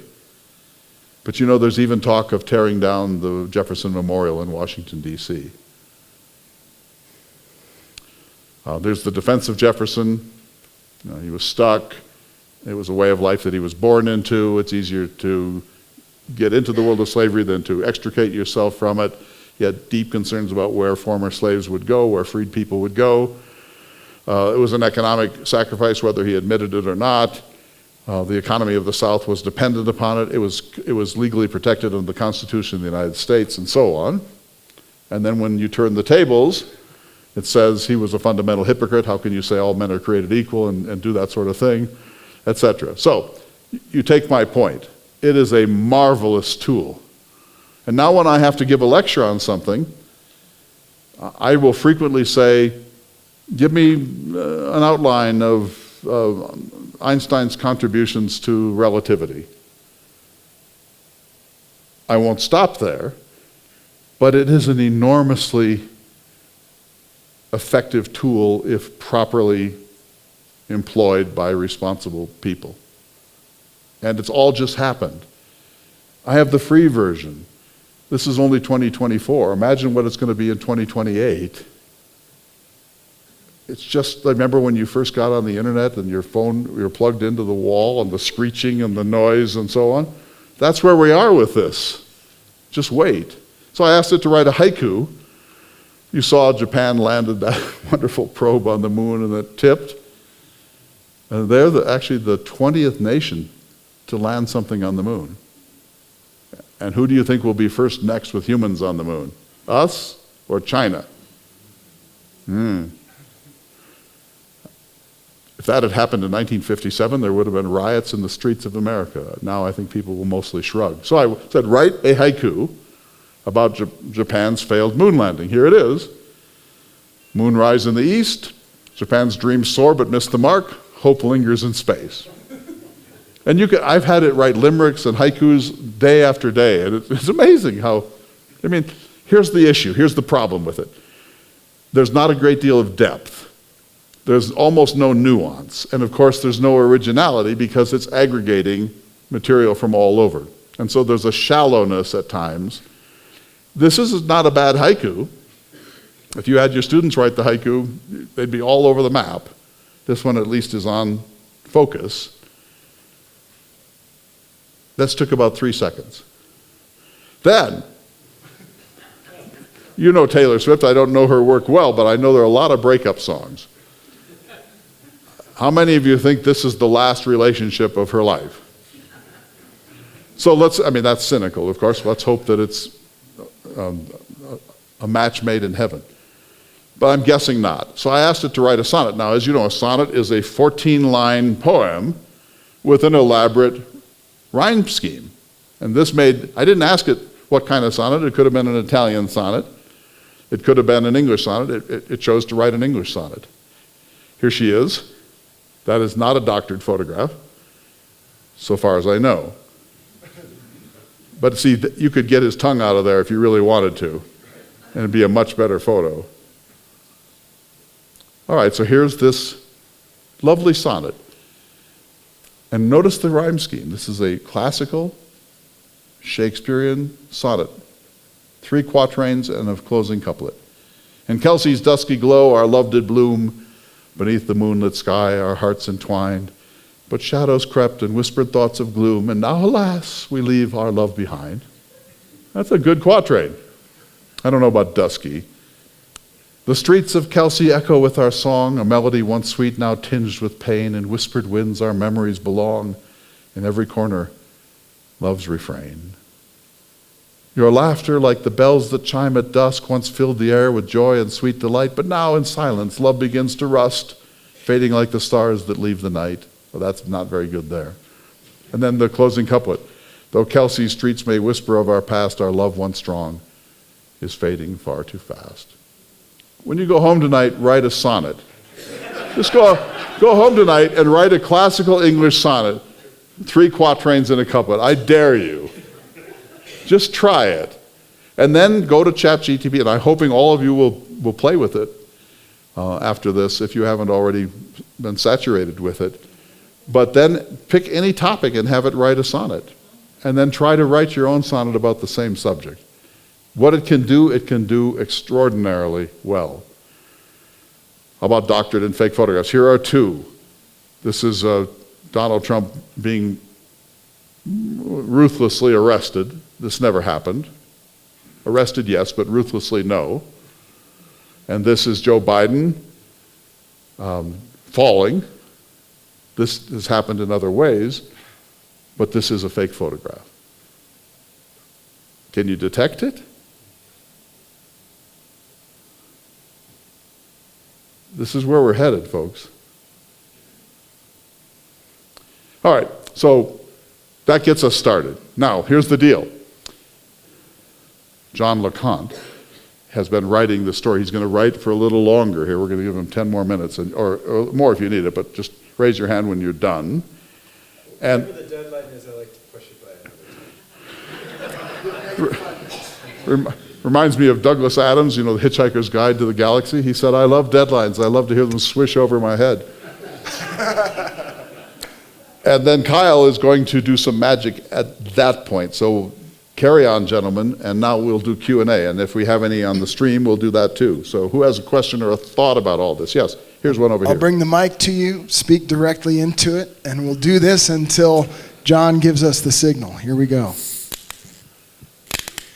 But you know, there's even talk of tearing down the Jefferson Memorial in Washington, D.C. There's the defense of Jefferson. He was stuck. It was a way of life that he was born into. It's easier to get into the world of slavery than to extricate yourself from it. He had deep concerns about where former slaves would go, where freed people would go. It was an economic sacrifice, whether he admitted it or not. The economy of the South was dependent upon it. It was legally protected under the Constitution of the United States, and so on. And then when you turn the tables, it says he was a fundamental hypocrite. How can you say all men are created equal and do that sort of thing, etc. So you take my point. It is a marvelous tool. And now when I have to give a lecture on something, I will frequently say, give me an outline of Einstein's contributions to relativity. I won't stop there, but it is an enormously effective tool if properly employed by responsible people. And it's all just happened. I have the free version. This is only 2024. Imagine what it's going to be in 2028. It's just, I remember when you first got on the internet and your phone, you're plugged into the wall and the screeching and the noise and so on. That's where we are with this. Just wait. So I asked it to write a haiku. You saw Japan landed that wonderful probe on the moon and it tipped. And they're actually the 20th nation to land something on the moon. And who do you think will be first next with humans on the moon? Us or China? If that had happened in 1957, there would have been riots in the streets of America. Now I think people will mostly shrug. So I said, write a haiku about Japan's failed moon landing. Here it is. Moonrise in the east. Japan's dreams soar but miss the mark. Hope lingers in space. And I've had it write limericks and haikus day after day, and it's amazing how, here's the issue, here's the problem with it. There's not a great deal of depth. There's almost no nuance. And of course, there's no originality because it's aggregating material from all over. And so there's a shallowness at times. This is not a bad haiku. If you had your students write the haiku, they'd be all over the map. This one at least is on focus. This took about 3 seconds. Then, you know Taylor Swift. I don't know her work well, but I know there are a lot of breakup songs. How many of you think this is the last relationship of her life? So that's cynical, of course. Let's hope that it's a match made in heaven. But I'm guessing not. So I asked it to write a sonnet. Now, as you know, a sonnet is a 14-line poem with an elaborate rhyme scheme. And I didn't ask it what kind of sonnet. It could have been an Italian sonnet. It could have been an English sonnet. It chose to write an English sonnet. Here she is. That is not a doctored photograph, so far as I know. But see, you could get his tongue out of there if you really wanted to, and it'd be a much better photo. All right, so here's this lovely sonnet. And notice the rhyme scheme. This is a classical Shakespearean sonnet. 3 quatrains and a closing couplet. In Kelsey's dusky glow our love did bloom, beneath the moonlit sky our hearts entwined, but shadows crept and whispered thoughts of gloom, and now alas, we leave our love behind. That's a good quatrain. I don't know about dusky. The streets of Kelsey echo with our song, a melody once sweet, now tinged with pain, in whispered winds our memories belong, in every corner love's refrain. Your laughter, like the bells that chime at dusk, once filled the air with joy and sweet delight, but now in silence love begins to rust, fading like the stars that leave the night. Well, that's not very good there. And then the closing couplet. Though Kelsey's streets may whisper of our past, our love once strong is fading far too fast. When you go home tonight, write a sonnet. Just go home tonight and write a classical English sonnet, 3 quatrains and a couplet. I dare you. Just try it. And then go to ChatGPT, and I'm hoping all of you will play with it after this if you haven't already been saturated with it. But then pick any topic and have it write a sonnet. And then try to write your own sonnet about the same subject. What it can do extraordinarily well. How about doctored and fake photographs? Here are 2. This is Donald Trump being ruthlessly arrested. This never happened. Arrested, yes, but ruthlessly, no. And this is Joe Biden falling. This has happened in other ways, but this is a fake photograph. Can you detect it? This is where we're headed, folks. All right, so that gets us started. Now, here's the deal. John LeConte has been writing the story. He's going to write for a little longer here. We're going to give him 10 more minutes, or more if you need it, but just raise your hand when you're done. And whatever the deadline is, I like to push it by. Reminds me of Douglas Adams, The Hitchhiker's Guide to the Galaxy. He said, I love deadlines. I love to hear them swish over my head. And then Kyle is going to do some magic at that point. So carry on, gentlemen, and now we'll do Q&A. And if we have any on the stream, we'll do that too. So who has a question or a thought about all this? Yes, here's one over here. I'll bring the mic to you, speak directly into it, and we'll do this until John gives us the signal. Here we go.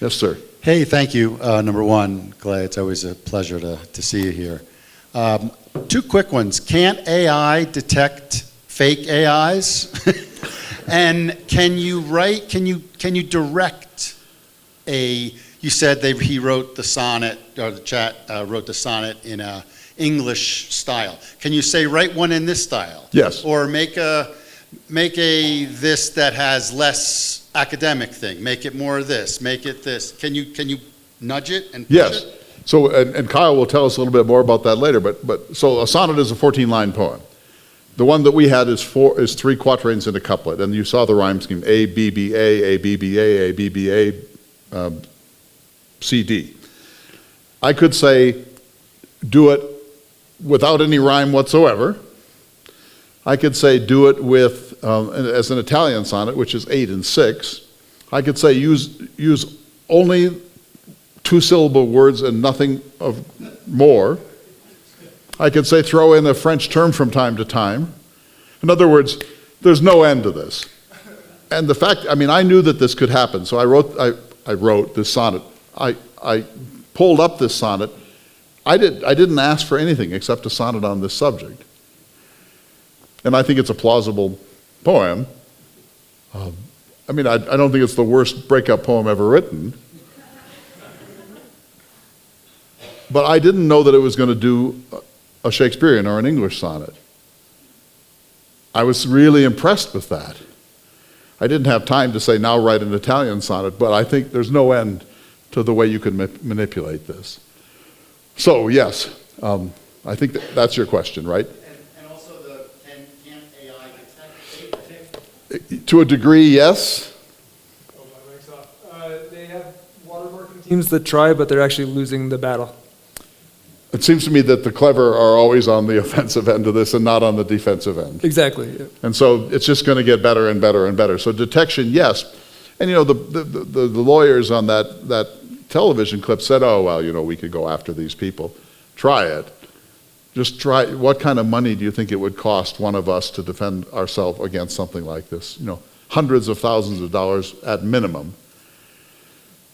Yes, sir. Hey, thank you. Number one, Clay, it's always a pleasure to see you here. 2 quick ones. Can't AI detect fake AIs? And can you direct you said he wrote the sonnet, or the chat wrote the sonnet in a English style. Can you say write one in this style? Yes. Or make a this that has less academic thing. Make it more this. Make it this. Can you nudge it and push Yes. it? So, and Kyle will tell us a little bit more about that later, but so a sonnet is a 14-line poem. The one that we had is 3 quatrains in a couplet, and you saw the rhyme scheme: A, B, B, A, B, B, A, B, B, A, C, D. I could say, do it without any rhyme whatsoever. I could say, do it with, as an Italian sonnet, which is 8 and 6. I could say, use only 2-syllable words and nothing of more. I could say, throw in a French term from time to time. In other words, there's no end to this. And the fact, I knew that this could happen, so I wrote this sonnet. I pulled up this sonnet. I didn't ask for anything except a sonnet on this subject. And I think it's a plausible poem. I don't think it's the worst breakup poem ever written. But I didn't know that it was going to do a Shakespearean or an English sonnet. I was really impressed with that. I didn't have time to say, now write an Italian sonnet, but I think there's no end to the way you can manipulate this. So, yes, I think that's your question, right? And also, can't AI detect? To a degree, yes. Oh, my mic's off. They have watermarking teams that try, but they're actually losing the battle. It seems to me that the clever are always on the offensive end of this and not on the defensive end. Exactly. Yeah. And so it's just going to get better and better and better. So detection, yes. And the lawyers on that television clip said, oh, well, we could go after these people. Try it. Just try. What kind of money do you think it would cost one of us to defend ourselves against something like this? Hundreds of thousands of dollars at minimum.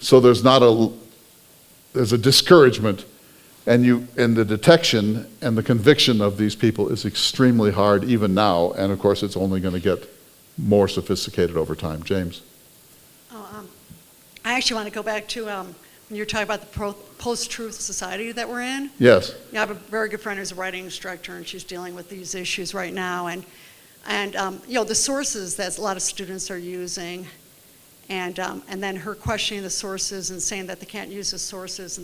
So there's a discouragement. And the detection and the conviction of these people is extremely hard even now, and of course it's only going to get more sophisticated over time. James? I actually want to go back to when you were talking about the post-truth society that we're in. Yes. I have a very good friend who's a writing instructor, and she's dealing with these issues right now. And the sources that a lot of students are using, and then her questioning the sources and saying that they can't use the sources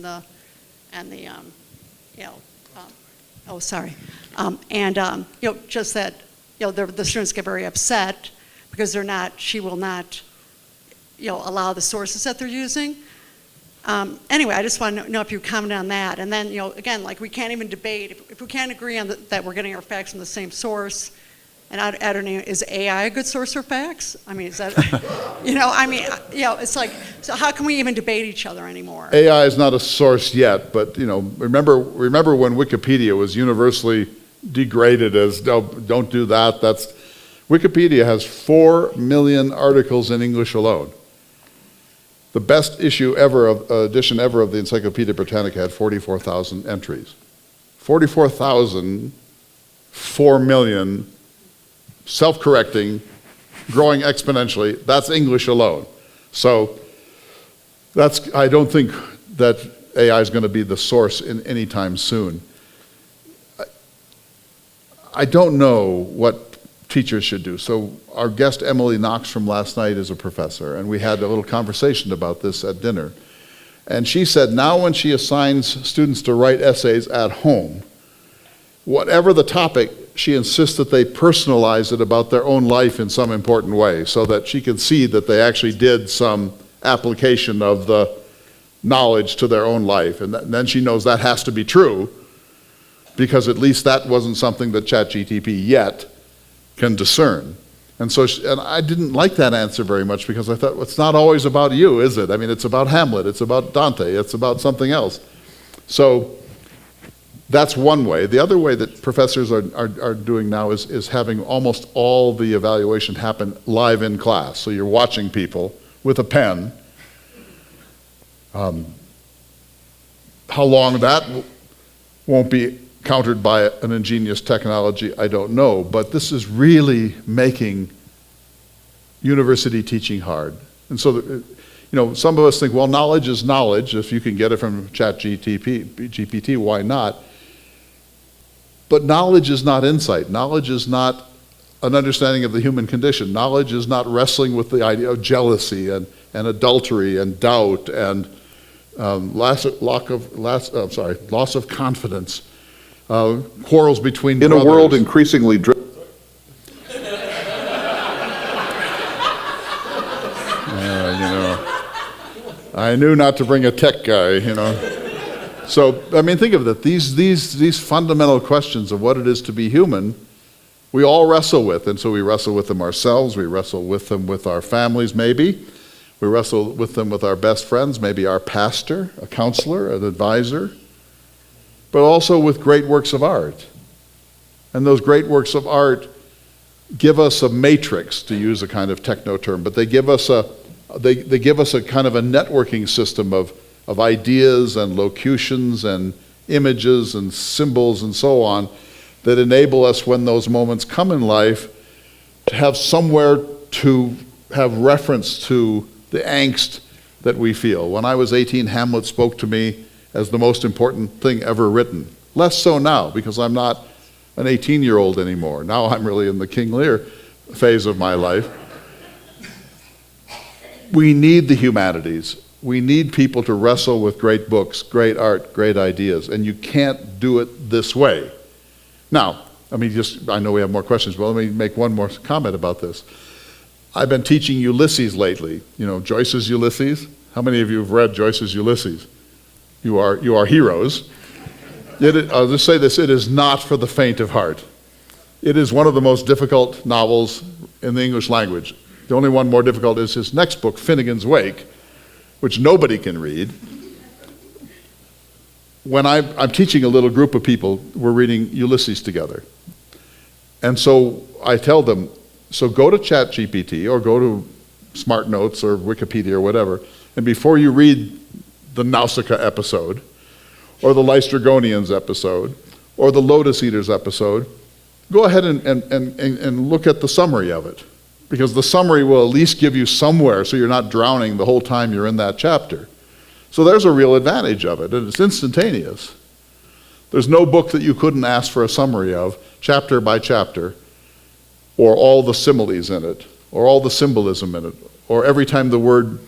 just that, the students get very upset because she will not, allow the sources that they're using. Anyway, I just want to know if you comment on that. And then, again, like we can't even debate, if we can't agree on that we're getting our facts from the same source, and I don't know, is AI a good source for facts? Is that, it's like, so how can we even debate each other anymore? AI is not a source yet, but remember when Wikipedia was universally degraded as, no, don't do that. Wikipedia has 4 million articles in English alone. The best edition ever of the Encyclopedia Britannica had 44,000 entries. 44,000, 4 million, self-correcting, growing exponentially, that's English alone. So I don't think that AI is going to be the source in any time soon. I don't know what teachers should do. So our guest Emily Knox from last night is a professor, and we had a little conversation about this at dinner. And she said now when she assigns students to write essays at home, whatever the topic, she insists that they personalize it about their own life in some important way so that she can see that they actually did some application of the knowledge to their own life. And then she knows that has to be true because at least that wasn't something that ChatGPT yet can discern. And so and I didn't like that answer very much because I thought, well, it's not always about you, is it? It's about Hamlet, it's about Dante, it's about something else. So that's one way. The other way that professors are doing now is having almost all the evaluation happen live in class. So you're watching people with a pen. How long that won't be countered by an ingenious technology, I don't know. But this is really making university teaching hard. And so, some of us think, well, knowledge is knowledge. If you can get it from ChatGPT, why not? But knowledge is not insight. Knowledge is not an understanding of the human condition. Knowledge is not wrestling with the idea of jealousy and adultery and doubt and loss of confidence, quarrels between brothers. In a world increasingly driven. I knew not to bring a tech guy, So, think of it. These fundamental questions of what it is to be human, we all wrestle with. And so we wrestle with them ourselves. We wrestle with them with our families, maybe. We wrestle with them with our best friends, maybe our pastor, a counselor, an advisor. But also with great works of art. And those great works of art give us a matrix, to use a kind of techno term, but they give us a kind of a networking system of ideas and locutions and images and symbols and so on that enable us, when those moments come in life, to have somewhere to have reference to the angst that we feel. When I was 18, Hamlet spoke to me as the most important thing ever written. Less so now, because I'm not an 18-year-old anymore. Now I'm really in the King Lear phase of my life. We need the humanities. We need people to wrestle with great books, great art, great ideas, and you can't do it this way. Now, I know we have more questions, but let me make one more comment about this. I've been teaching Ulysses lately. Joyce's Ulysses. How many of you have read Joyce's Ulysses? You are heroes. I'll just say this, it is not for the faint of heart. It is one of the most difficult novels in the English language. The only one more difficult is his next book, Finnegan's Wake, which nobody can read. When I'm teaching a little group of people, we're reading Ulysses together. And so I tell them, so go to ChatGPT or go to Smart Notes or Wikipedia or whatever, and before you read the Nausicaa episode, or the Lystragonians episode, or the Lotus Eaters episode, go ahead and look at the summary of it. Because the summary will at least give you somewhere so you're not drowning the whole time you're in that chapter. So there's a real advantage of it, and it's instantaneous. There's no book that you couldn't ask for a summary of, chapter by chapter, or all the similes in it, or all the symbolism in it, or every time the word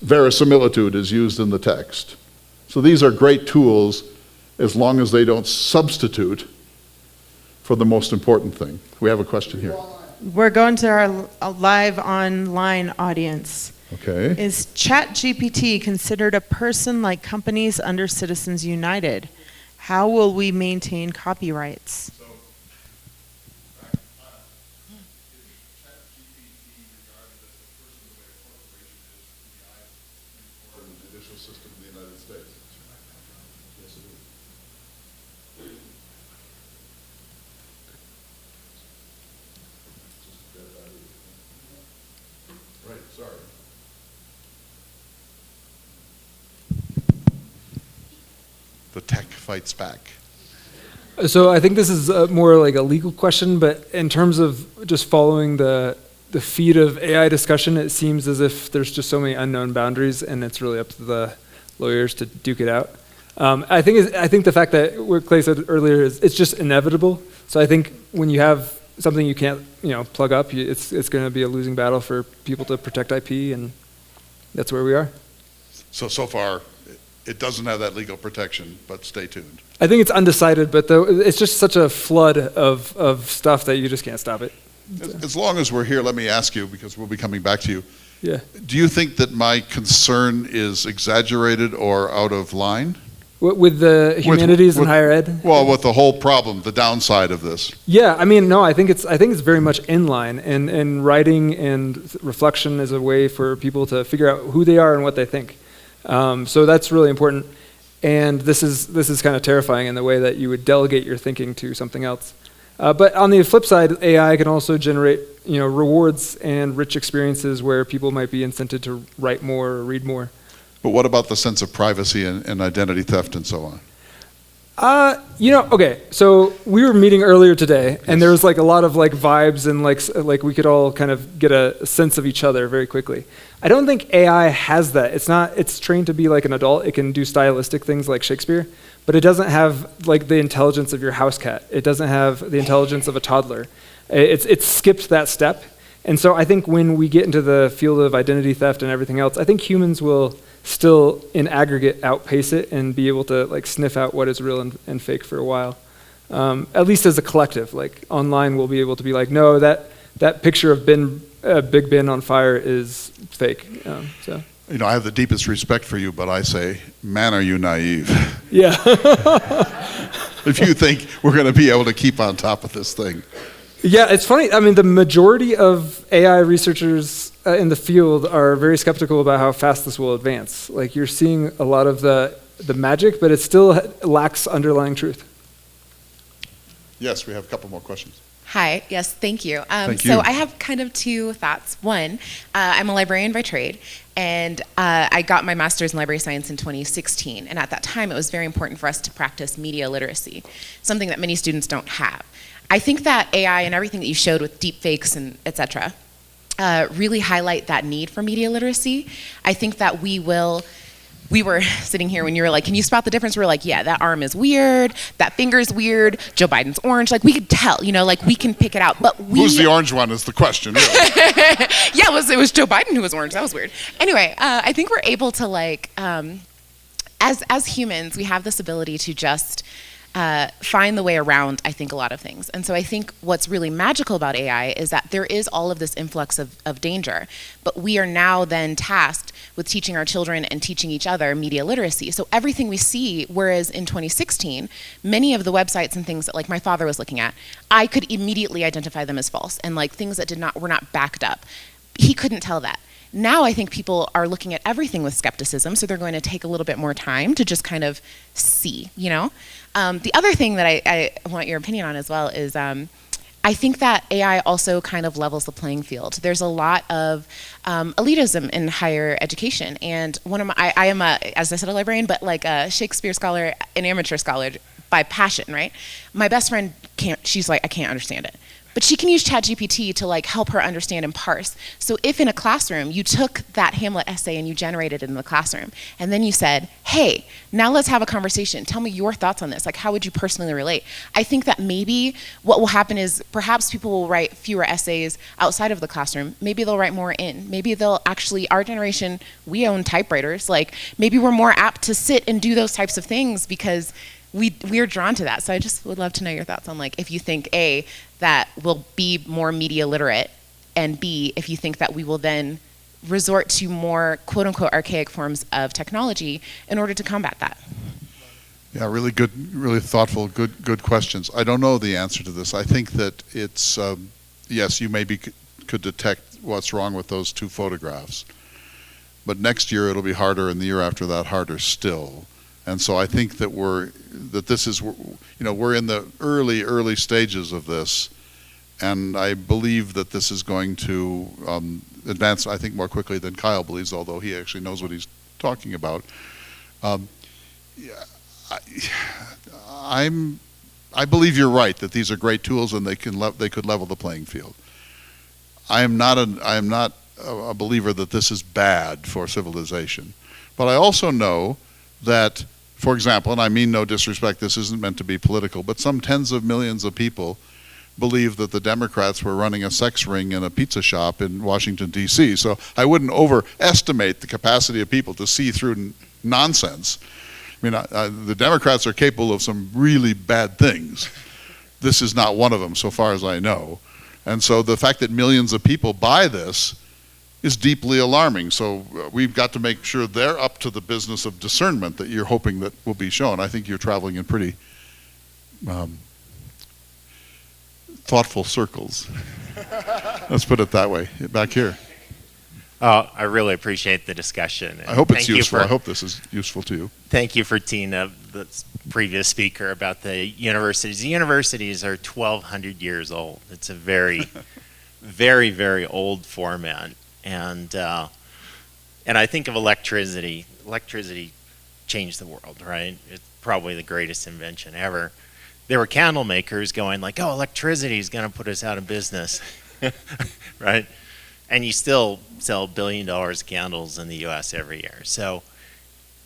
verisimilitude is used in the text. So these are great tools as long as they don't substitute for the most important thing. We have a question here. We're going to our live online audience. Okay. Is ChatGPT considered a person like companies under Citizens United? How will we maintain copyrights? The tech fights back. So I think this is more like a legal question, but in terms of just following the feed of AI discussion, it seems as if there's just so many unknown boundaries, and it's really up to the lawyers to duke it out. I think the fact that what Clay said earlier is it's just inevitable. So I think when you have something you can't plug up, it's going to be a losing battle for people to protect IP, and that's where we are. So far, it doesn't have that legal protection, but stay tuned. I think it's undecided, but it's just such a flood of stuff that you just can't stop it. As long as we're here, let me ask you, because we'll be coming back to you. Yeah. Do you think that my concern is exaggerated or out of line? With the humanities and higher ed? Well, with the whole problem, the downside of this. Yeah, no, I think it's very much in line, and writing and reflection is a way for people to figure out who they are and what they think. So that's really important, and this is kind of terrifying in the way that you would delegate your thinking to something else. But on the flip side, AI can also generate rewards and rich experiences where people might be incented to write more or read more. But what about the sense of privacy and identity theft and so on? Okay, so we were meeting earlier today, and there was like a lot of like vibes, and like we could all kind of get a sense of each other very quickly. I don't think AI has that. It's trained to be like an adult. It can do stylistic things like Shakespeare, but it doesn't have like the intelligence of your house cat. It doesn't have the intelligence of a toddler. It's skipped that step. And so I think when we get into the field of identity theft and everything else, I think humans will still in aggregate outpace it and be able to like sniff out what is real and fake for a while. At least as a collective, like online we'll be able to be like, no, that picture of Big Ben on fire is fake. So. I have the deepest respect for you, but I say, man, are you naive? Yeah. If you think we're going to be able to keep on top of this thing. Yeah, it's funny. I mean, the majority of AI researchers in the field are very skeptical about how fast this will advance. Like, you're seeing a lot of the magic, but it still lacks underlying truth. Yes, we have a couple more questions. Hi, yes, thank you. Thank you. So I have kind of two thoughts. One, I'm a librarian by trade, and I got my master's in library science in 2016. And at that time, it was very important for us to practice media literacy, something that many students don't have. I think that AI and everything that you showed with deep fakes and et cetera really highlight that need for media literacy. I think that we were sitting here when you were like, can you spot the difference? We were like, yeah, that arm is weird, that finger's weird, Joe Biden's orange. Like, we could tell, like we can pick it out. But who's the orange one is the question, really. Yeah, it was Joe Biden who was orange. That was weird. Anyway, I think we're able to like, as humans, we have this ability to just find the way around, I think, a lot of things. And so I think what's really magical about AI is that there is all of this influx of danger, but we are now then tasked with teaching our children and teaching each other media literacy. So everything we see, whereas in 2016, many of the websites and things that like my father was looking at, I could immediately identify them as false, and like things that were not backed up. He couldn't tell that. Now I think people are looking at everything with skepticism, so they're going to take a little bit more time to just kind of see, The other thing that I want your opinion on as well is I think that AI also kind of levels the playing field. There's a lot of elitism in higher education, and I am as I said, a librarian, but like a Shakespeare scholar, an amateur scholar by passion, right? My best friend she's like, I can't understand it. But she can use ChatGPT to like help her understand and parse. So if in a classroom you took that Hamlet essay and you generated it in the classroom, and then you said, hey, now let's have a conversation. Tell me your thoughts on this. Like, how would you personally relate? I think that maybe what will happen is perhaps people will write fewer essays outside of the classroom. Maybe they'll write more in. Maybe they'll actually, our generation, we own typewriters. Like, maybe we're more apt to sit and do those types of things because we are drawn to that. So I just would love to know your thoughts on like if you think A, that we'll be more media literate, and B, if you think that we will then resort to more quote unquote archaic forms of technology in order to combat that. Yeah, really good, really thoughtful, good questions. I don't know the answer to this. I think that it's, yes, you maybe could detect what's wrong with those two photographs, but next year it'll be harder, and the year after that harder still. And so I think that we're in the early stages of this, and I believe that this is going to advance, I think, more quickly than Kyle believes, although he actually knows what he's talking about. I believe you're right that these are great tools and they could level the playing field. I am not a believer that this is bad for civilization, but I also know that, for example, and I mean no disrespect, this isn't meant to be political, but some tens of millions of people believe that the Democrats were running a sex ring in a pizza shop in Washington, D.C. So I wouldn't overestimate the capacity of people to see through nonsense. I mean, the Democrats are capable of some really bad things. This is not one of them, so far as I know. And so the fact that millions of people buy this is deeply alarming. So we've got to make sure they're up to the business of discernment that you're hoping that will be shown. I think you're traveling in pretty thoughtful circles. Let's put it that way. Back here. I really appreciate the discussion. I hope it's useful. I hope this is useful to you. Thank you for Tina, the previous speaker, about the universities. The universities are 1,200 years old. It's a very, very, very old format. And I think of electricity. Electricity changed the world, right? It's probably the greatest invention ever. There were candle makers going like, oh, electricity is going to put us out of business, right? And you still sell $1 billion of candles in the U.S. every year. So,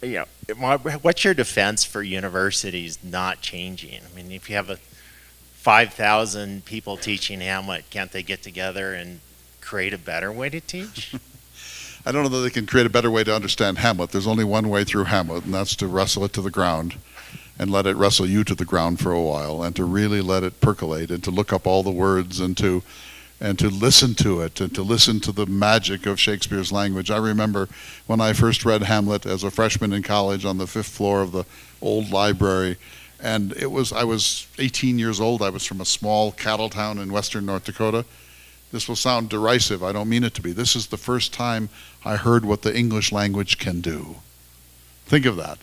you know, what's your defense for universities not changing? I mean, if you have 5,000 people teaching Hamlet, can't they get together and create a better way to teach? I don't know that they can create a better way to understand Hamlet. There's only one way through Hamlet, and that's to wrestle it to the ground and let it wrestle you to the ground for a while, and to really let it percolate, and to look up all the words, and to listen to it, and to listen to the magic of Shakespeare's language. I remember when I first read Hamlet as a freshman in college on the 5th floor of the old library, and I was 18 years old. I was from a small cattle town in western North Dakota. This will sound derisive. I don't mean it to be. This is the first time I heard what the English language can do. Think of that.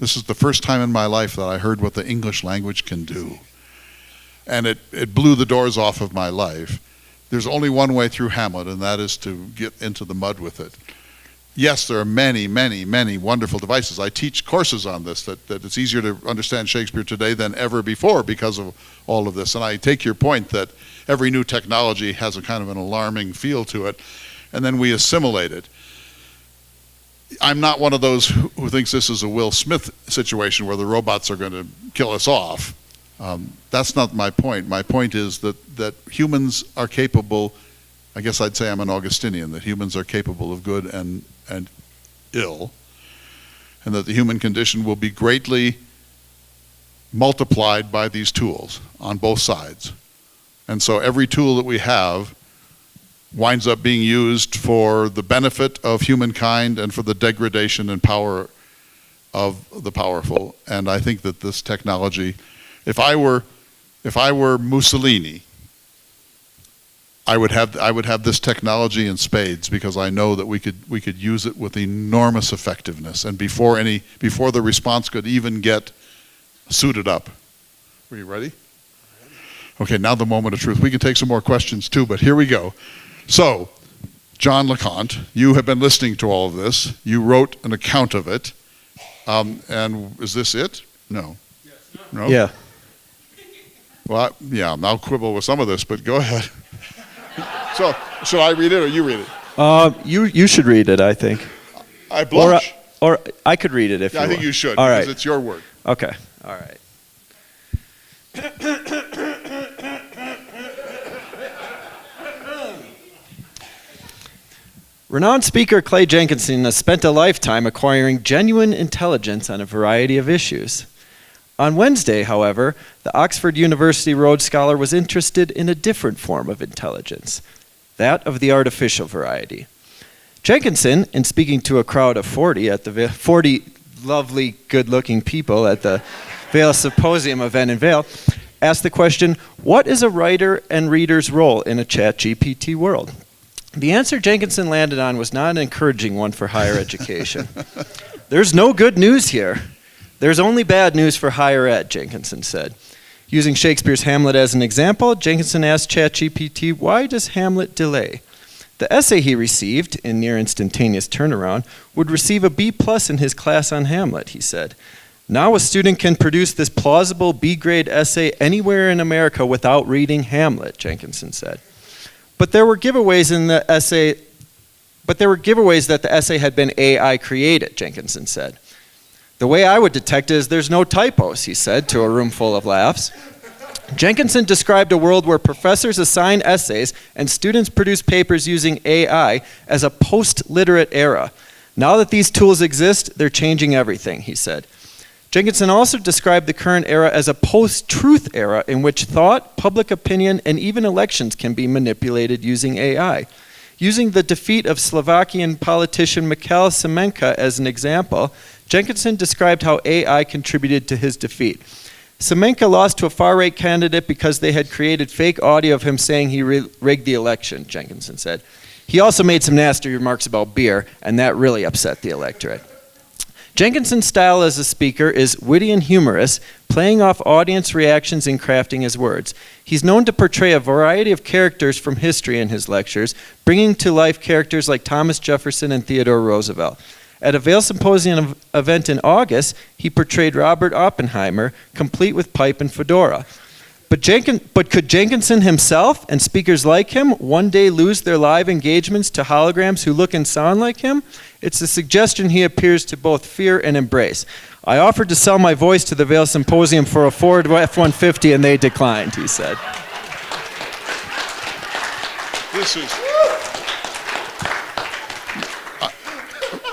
This is the first time in my life that I heard what the English language can do. And it blew the doors off of my life. There's only one way through Hamlet, and that is to get into the mud with it. Yes, there are many, many, many wonderful devices. I teach courses on this, that it's easier to understand Shakespeare today than ever before because of all of this. And I take your point that every new technology has a kind of an alarming feel to it, and then we assimilate it. I'm not one of those who thinks this is a Will Smith situation where the robots are going to kill us off. That's not my point. My point is that humans are capable, I guess I'd say I'm an Augustinian, that humans are capable of good and ill, and that the human condition will be greatly multiplied by these tools on both sides. And so every tool that we have winds up being used for the benefit of humankind and for the degradation and power of the powerful. And I think that this technology, if I were Mussolini, I would have this technology in spades, because I know that we could use it with enormous effectiveness, and before the response could even get suited up. Are you ready? Okay, now the moment of truth. We can take some more questions too, but here we go. So, John LeConte, you have been listening to all of this. You wrote an account of it. And is this it? No. No? Yeah. Well, yeah, I'll quibble with some of this, but go ahead. So, should I read it or you read it? You should read it, I think. I blush. Or I could read it if you want. I think you should, all because right. it's your word. Okay, all right. Renowned speaker Clay Jenkinson has spent a lifetime acquiring genuine intelligence on a variety of issues. On Wednesday, however, the Oxford University Rhodes Scholar was interested in a different form of intelligence, that of the artificial variety. Jenkinson, in speaking to a crowd of 40 lovely, good-looking people at the Vail Symposium event in Vail, asked the question, what is a writer and reader's role in a ChatGPT world? The answer Jenkinson landed on was not an encouraging one for higher education. There's no good news here. There's only bad news for higher ed, Jenkinson said. Using Shakespeare's Hamlet as an example, Jenkinson asked ChatGPT, why does Hamlet delay? The essay he received, in near instantaneous turnaround, would receive a B+ in his class on Hamlet, he said. Now a student can produce this plausible B-grade essay anywhere in America without reading Hamlet, Jenkinson said. But there were giveaways that the essay had been AI created, Jenkinson said. The way I would detect it is there's no typos, he said to a room full of laughs. Jenkinson described a world where professors assign essays and students produce papers using AI as a post-literate era. Now that these tools exist, they're changing everything, he said. Jenkinson also described the current era as a post-truth era in which thought, public opinion, and even elections can be manipulated using AI. Using the defeat of Slovakian politician Mikhail Semenka as an example, Jenkinson described how AI contributed to his defeat. Semenka lost to a far-right candidate because they had created fake audio of him saying he rigged the election, Jenkinson said. He also made some nasty remarks about beer, and that really upset the electorate. Jenkinson's style as a speaker is witty and humorous, playing off audience reactions and crafting his words. He's known to portray a variety of characters from history in his lectures, bringing to life characters like Thomas Jefferson and Theodore Roosevelt. At a Vail Symposium event in August, he portrayed Robert Oppenheimer, complete with pipe and fedora. But could Jenkinson himself and speakers like him one day lose their live engagements to holograms who look and sound like him? It's a suggestion he appears to both fear and embrace. I offered to sell my voice to the Vail Symposium for a Ford F-150 and they declined, he said. This is...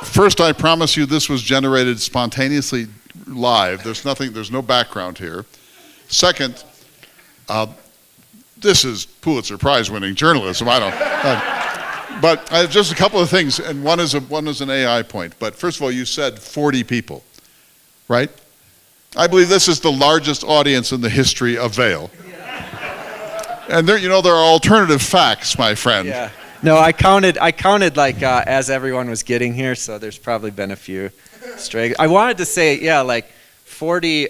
First, I promise you this was generated spontaneously live. There's no background here. Second, this is Pulitzer Prize-winning journalism. But I have just a couple of things, and one is an AI point. But first of all, you said 40 people, right? I believe this is the largest audience in the history of Vail. And there are alternative facts, my friend. Yeah. No, I counted like as everyone was getting here, so there's probably been a few stray. I wanted to say, 40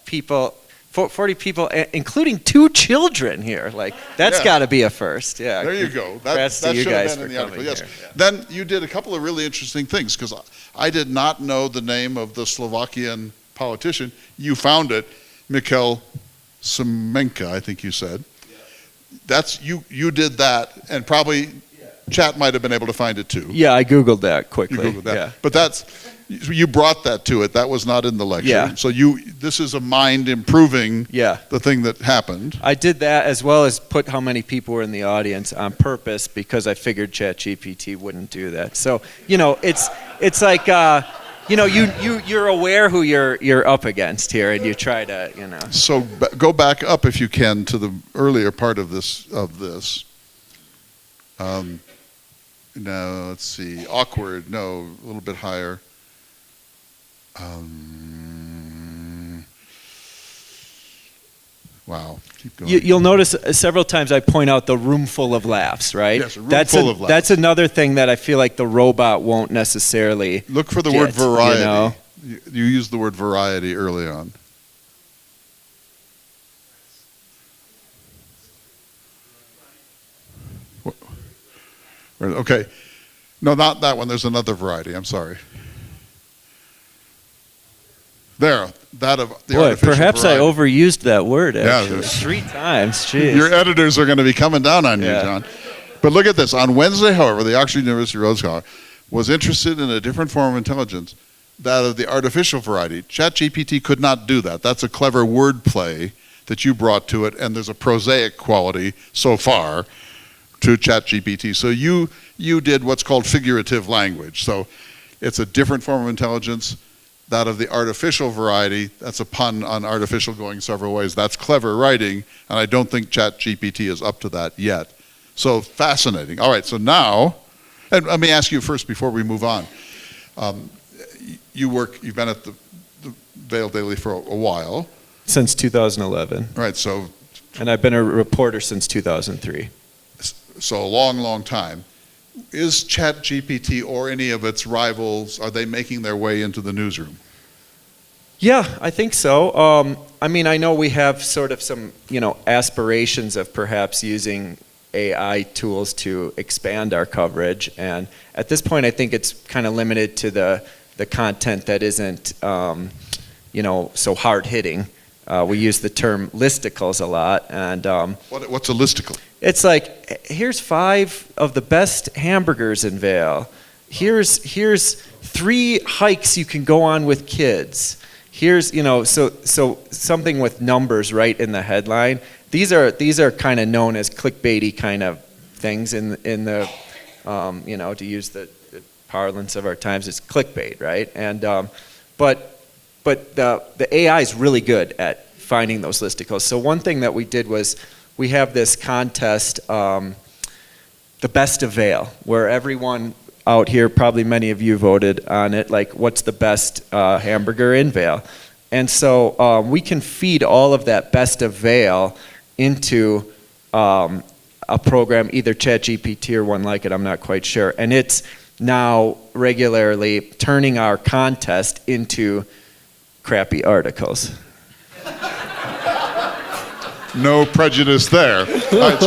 people, including 2 children here. Like that's got to be a first. Yeah. There you go. That to you should guys have been in for the article. coming Yes. here. Yeah. Then you did a couple of really interesting things because I did not know the name of the Slovakian politician. You found it, Mikhail Semenka, I think you said. That's you did that, and probably Chat might have been able to find it too. Yeah, I Googled that quickly. You Googled that. Yeah. But you brought that to it. That was not in the lecture. Yeah. So this is a mind improving the thing that happened. I did that as well as put how many people were in the audience on purpose because I figured ChatGPT wouldn't do that. So, it's like you're aware who you're up against here, and you try to, So go back up if you can to the earlier part of this. No, let's see. Awkward. No, a little bit higher. Wow. Keep going. You'll notice several times I point out the room full of laughs, right? Yes, a room full of laughs. That's another thing that I feel like the robot won't necessarily look for the word variety. You used the word variety early on. Okay. No, not that one. There's another variety. I'm sorry. There. That of the artificial perhaps variety. I overused that word, actually. Yeah, 3 times. Jeez. Your editors are going to be coming down on you, John. But look at this. On Wednesday, however, the Oxford University Rhodes Scholar was interested in a different form of intelligence, that of the artificial variety. ChatGPT could not do that. That's a clever wordplay that you brought to it, and there's a prosaic quality so far to ChatGPT. So you did what's called figurative language. So it's a different form of intelligence. That of the artificial variety, that's a pun on artificial going several ways. That's clever writing, and I don't think ChatGPT is up to that yet. So fascinating. All right, so now, and let me ask you first before we move on. You've been at the Vail Daily for a while. Since 2011. Right, so. And I've been a reporter since 2003. So a long, long time. Is ChatGPT or any of its rivals, are they making their way into the newsroom? Yeah, I think so. I mean, I know we have sort of some, aspirations of perhaps using AI tools to expand our coverage. And at this point, I think it's kind of limited to the content that isn't, so hard-hitting. We use the term listicles a lot. And what's a listicle? It's like, here's 5 of the best hamburgers in Vail. Here's 3 hikes you can go on with kids. Here's, so something with numbers right in the headline. These are kind of known as clickbaity kind of things in the, to use the parlance of our times, it's clickbait, right? And but the AI is really good at finding those listicles. So one thing that we did was we have this contest, the Best of Vail, where everyone out here, probably many of you voted on it, like what's the best hamburger in Vail. And so we can feed all of that Best of Vail into a program, either ChatGPT or one like it, I'm not quite sure. And it's now regularly turning our contest into crappy articles. No prejudice there. All right,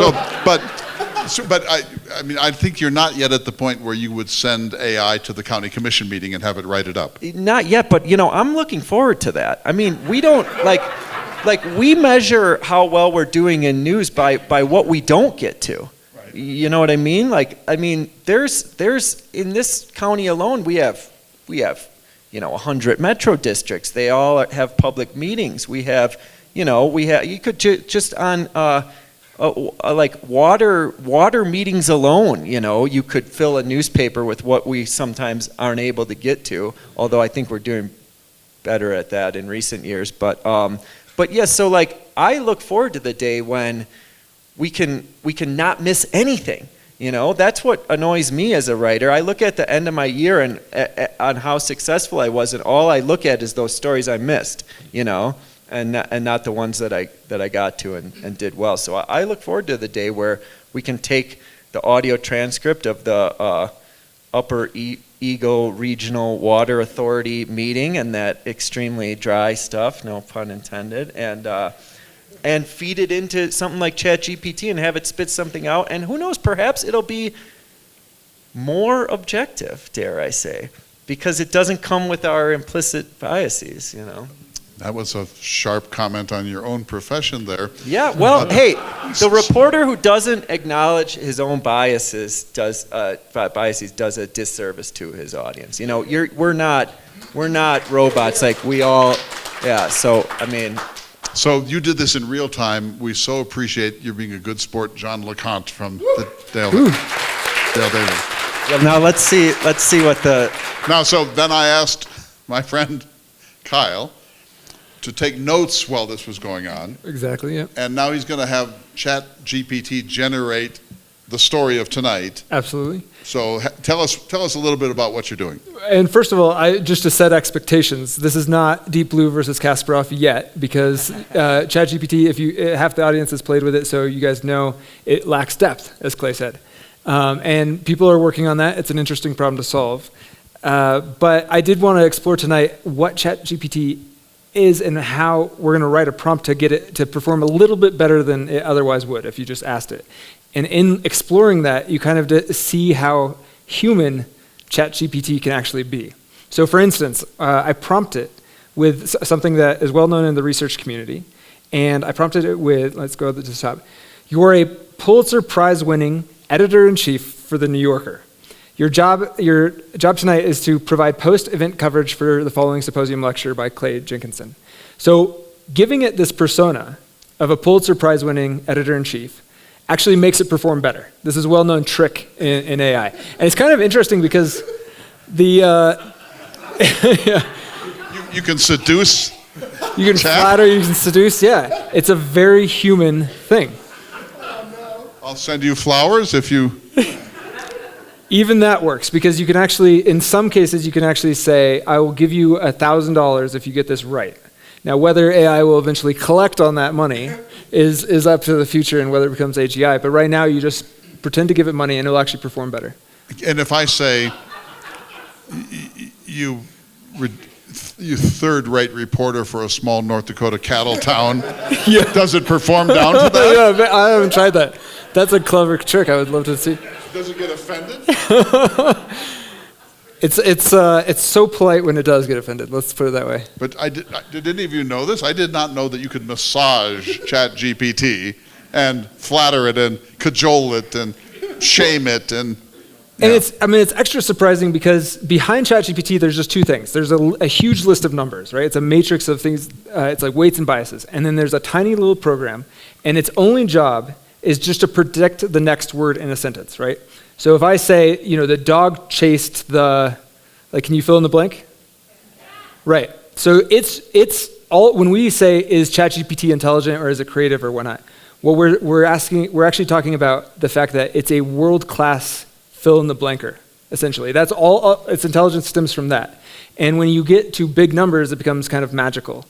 But I mean, I think you're not yet at the point where you would send AI to the county commission meeting and have it write it up. Not yet, but I'm looking forward to that. I mean, we don't like we measure how well we're doing in news by what we don't get to. Right. You know what I mean? Like, I mean, there's in this county alone, we have 100 metro districts. They all have public meetings. We have, you could just on like water meetings alone, you could fill a newspaper with what we sometimes aren't able to get to, although I think we're doing better at that in recent years. But yeah, so like I look forward to the day when we can not miss anything. That's what annoys me as a writer. I look at the end of my year and on how successful I was, and all I look at is those stories I missed, and not the ones that I got to and did well. So I look forward to the day where we can take the audio transcript of the Upper Eagle Regional Water Authority meeting and that extremely dry stuff, no pun intended, and feed it into something like ChatGPT and have it spit something out. And who knows, perhaps it'll be more objective, dare I say, because it doesn't come with our implicit biases, That was a sharp comment on your own profession there. Yeah, well, hey, the reporter who doesn't acknowledge his own biases does a disservice to his audience. We're not robots like we all. Yeah, so I mean. So you did this in real time. We so appreciate you being a good sport, John LeConte from the Vail Daily. Well, now let's see what the. Now, so then I asked my friend Kyle to take notes while this was going on. Exactly, yeah. And now he's going to have ChatGPT generate the story of tonight. Absolutely. So tell us a little bit about what you're doing. And first of all, just to set expectations, this is not Deep Blue versus Kasparov yet, because ChatGPT, half the audience has played with it, so you guys know it lacks depth, as Clay said. And people are working on that. It's an interesting problem to solve. But I did want to explore tonight what ChatGPT is and how we're going to write a prompt to get it to perform a little bit better than it otherwise would if you just asked it. And in exploring that, you kind of see how human ChatGPT can actually be. So for instance, I prompted it with something that is well known in the research community, and I prompted it with, let's go to the top, you're a Pulitzer Prize winning editor-in-chief for The New Yorker. Your job tonight is to provide post-event coverage for the following symposium lecture by Clay Jenkinson. So giving it this persona of a Pulitzer Prize-winning editor-in-chief actually makes it perform better. This is a well-known trick in AI. And it's kind of interesting because the... yeah. You can seduce. You can flatter, you can seduce, yeah. It's a very human thing. I'll send you flowers if you... Even that works, because you can actually, in some cases, you can actually say, I will give you $1,000 if you get this right. Now, whether AI will eventually collect on that money is up to the future and whether it becomes AGI. But right now, you just pretend to give it money and it'll actually perform better. And if I say, you third-rate reporter for a small North Dakota cattle town, yeah. Does it perform down to that? Yeah, I haven't tried that. That's a clever trick. I would love to see. Does it get offended? It's so polite when it does get offended. Let's put it that way. But did any of you know this? I did not know that you could massage ChatGPT and flatter it and cajole it and shame it and. And it's extra surprising because behind ChatGPT, there's just two things. There's a huge list of numbers, right? It's a matrix of things. It's like weights and biases. And then there's a tiny little program, and its only job is just to predict the next word in a sentence, right? So if I say, the dog chased the, can you fill in the blank? Right. So it's all, when we say, is ChatGPT intelligent or is it creative or whatnot? Well, we're actually talking about the fact that it's a world-class fill in the blanker, essentially. That's all, its intelligence stems from that. And when you get to big numbers, it becomes kind of magical.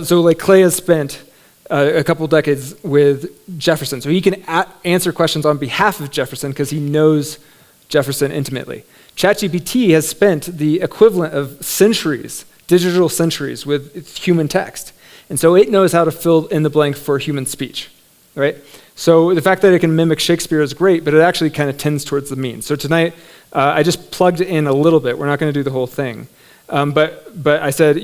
So like Clay has spent a couple decades with Jefferson, so he can answer questions on behalf of Jefferson because he knows Jefferson intimately. ChatGPT has spent the equivalent of centuries, digital centuries, with human text. And so it knows how to fill in the blank for human speech. right? So the fact that it can mimic Shakespeare is great, but it actually kind of tends towards the mean. So tonight, I just plugged in a little bit. We're not going to do the whole thing. But I said,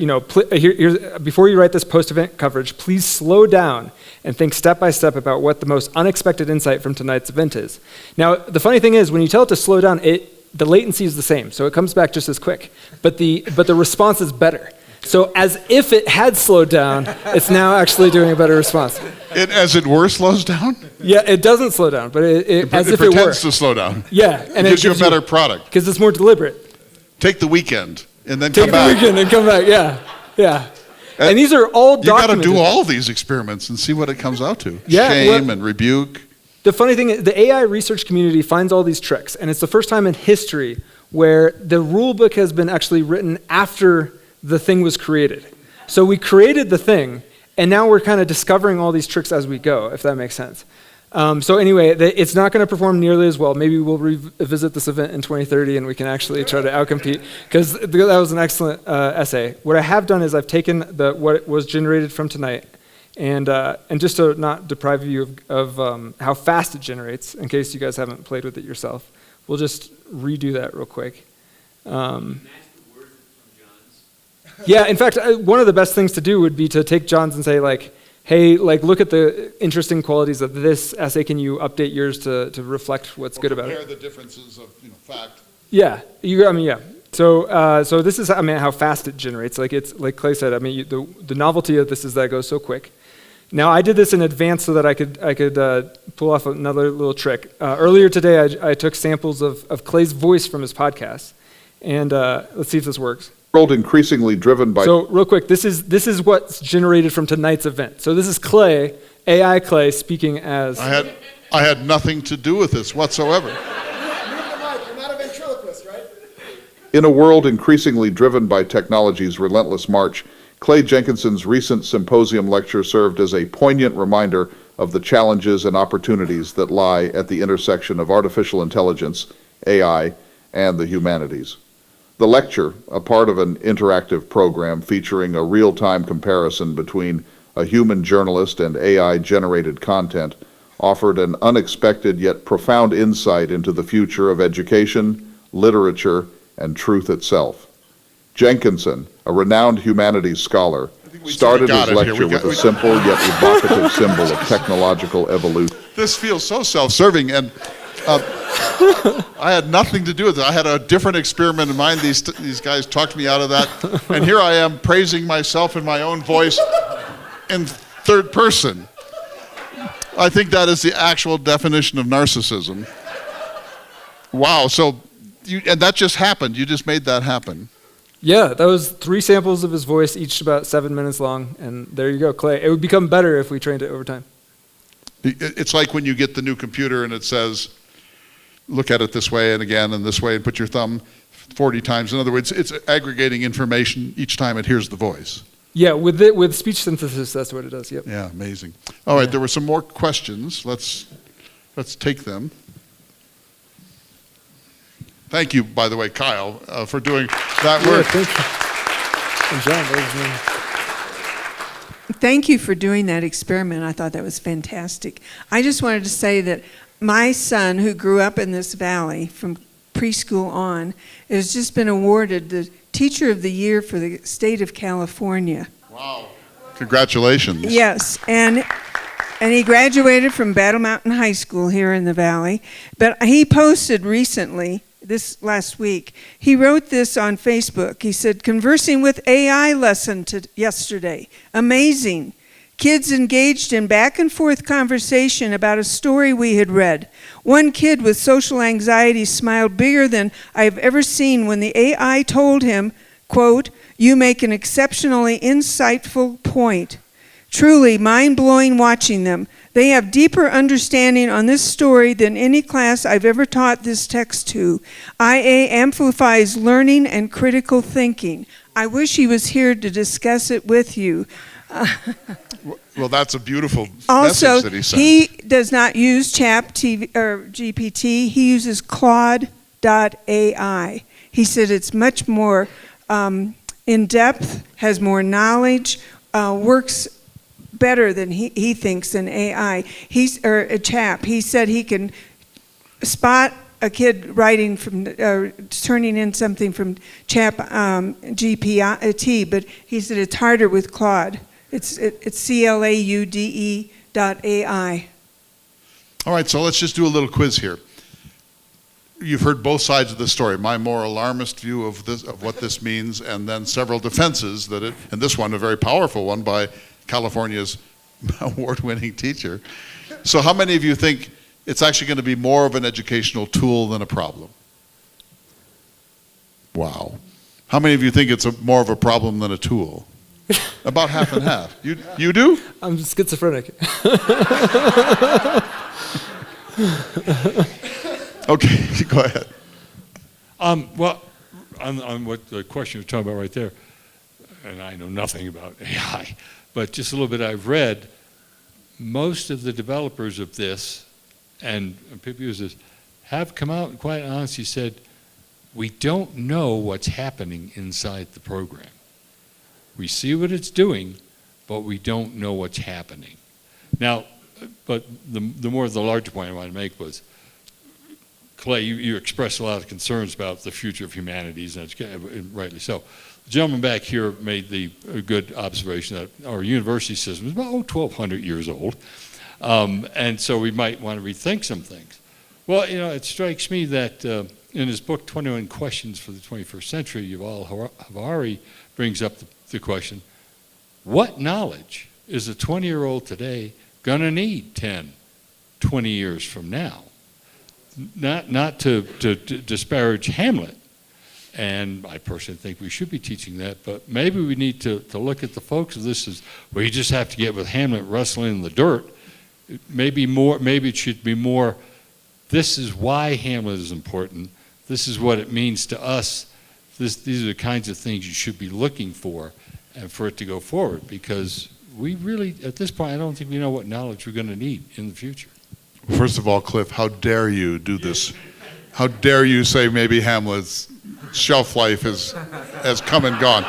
before you write this post-event coverage, please slow down and think step by step about what the most unexpected insight from tonight's event is. Now, the funny thing is, when you tell it to slow down, the latency is the same, so it comes back just as quick. But the response is better. So as if it had slowed down, it's now actually doing a better response. It, as it were, slows down? Yeah, it doesn't slow down, but it as it if it were. pretends to slow down. Yeah. And it gives you a better product. Because it's more deliberate. Take the weekend and then Take come back. the weekend and come back, yeah. And these are all documented. You got to do all these experiments and see what it comes out to. Yeah, Shame and rebuke. The funny thing is, the AI research community finds all these tricks, and it's the first time in history where the rule book has been actually written after the thing was created. So we created the thing, and now we're kind of discovering all these tricks as we go, if that makes sense. So anyway, it's not going to perform nearly as well. Maybe we'll revisit this event in 2030 and we can actually try to outcompete, because that was an excellent essay. What I have done is I've taken what was generated from tonight, and just to not deprive you of how fast it generates, in case you guys haven't played with it yourself, we'll just redo that real quick. Yeah, in fact, one of the best things to do would be to take John's and say, like, hey, like, look at the interesting qualities of this essay. Can you update yours to reflect what's good about it? Compare the differences of fact. Yeah, yeah. So this is, how fast it generates. Like Clay said, the novelty of this is that it goes so quick. Now, I did this in advance so that I could pull off another little trick. Earlier today, I took samples of Clay's voice from his podcast, and let's see if this works. World increasingly driven by. So real quick, this is what's generated from tonight's event. So this is Clay, AI Clay, speaking as. I had nothing to do with this whatsoever. You're not a ventriloquist, right? In a world increasingly driven by technology's relentless march, Clay Jenkinson's recent Symposium lecture served as a poignant reminder of the challenges and opportunities that lie at the intersection of artificial intelligence, AI, and the humanities. The lecture, a part of an interactive program featuring a real-time comparison between a human journalist and AI-generated content, offered an unexpected yet profound insight into the future of education, literature, and truth itself. Jenkinson, a renowned humanities scholar, started his lecture with a simple yet evocative symbol of technological evolution. This feels so self-serving, and I had nothing to do with it. I had a different experiment in mind. These guys talked me out of that, and here I am praising myself in my own voice in third person. I think that is the actual definition of narcissism. Wow, and that just happened. You just made that happen. Yeah, that was 3 samples of his voice, each about 7 minutes long, and there you go, Clay. It would become better if we trained it over time. It's like when you get the new computer and it says, look at it this way and again and this way and put your thumb 40 times. In other words, it's aggregating information each time it hears the voice. Yeah, with speech synthesis, that's what it does, yep. Yeah, amazing. All right, there were some more questions. Let's take them. Thank you, by the way, Kyle, for doing that work. Thank you. And John, that was me. Thank you for doing that experiment. I thought that was fantastic. I just wanted to say that my son, who grew up in this valley from preschool on, has just been awarded the Teacher of the Year for the state of California. Wow. Congratulations. Yes, and he graduated from Battle Mountain High School here in the valley. But he posted recently, this last week, he wrote this on Facebook. He said, conversing with AI lesson yesterday. Amazing. Kids engaged in back and forth conversation about a story we had read. One kid with social anxiety smiled bigger than I've ever seen when the AI told him, quote, you make an exceptionally insightful point. Truly mind-blowing watching them. They have deeper understanding on this story than any class I've ever taught this text to. IA amplifies learning and critical thinking. I wish he was here to discuss it with you. Well, that's a beautiful also, message that he sent. He does not use GPT. He uses Claude.ai. He said it's much more in depth, has more knowledge, works better than he thinks than AI. Or a chap. He said he can spot a kid writing from, turning in something from GPT, but he said it's harder with Claude. It's CLAUDE.ai. All right, so let's just do a little quiz here. You've heard both sides of the story, my more alarmist view of what this means, and then several defenses and this one, a very powerful one by California's award-winning teacher. So how many of you think it's actually going to be more of an educational tool than a problem? Wow. How many of you think it's more of a problem than a tool? About half and half. You do? I'm schizophrenic. Okay, go ahead. Well, on what the question you're talking about right there, and I know nothing about AI, but just a little bit I've read, most of the developers of this and people use this have come out and quite honestly said, we don't know what's happening inside the program. We see what it's doing, but we don't know what's happening. Now, but the larger point I wanted to make was, Clay, you expressed a lot of concerns about the future of humanities, and rightly so. The gentleman back here made a good observation that our university system is about 1,200 years old, and so we might want to rethink some things. Well, it strikes me that in his book, 21 Questions for the 21st Century, Yuval Harari brings up the question, what knowledge is a 20-year-old today going to need 10, 20 years from now? Not to disparage Hamlet, and I personally think we should be teaching that, but maybe we need to look at the focus of this as, well, you just have to get with Hamlet wrestling in the dirt. Maybe it should be more, this is why Hamlet is important, this is what it means to us, these are the kinds of things you should be looking for, and for it to go forward, because we really, at this point, I don't think we know what knowledge we're going to need in the future. First of all, Cliff, how dare you do this? How dare you say maybe Hamlet's shelf life has come and gone?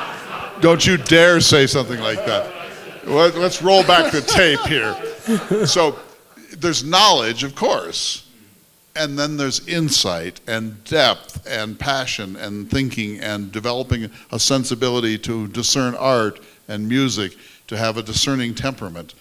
Don't you dare say something like that. Let's roll back the tape here. So there's knowledge, of course, and then there's insight and depth and passion and thinking and developing a sensibility to discern art and music, to have a discerning temperament.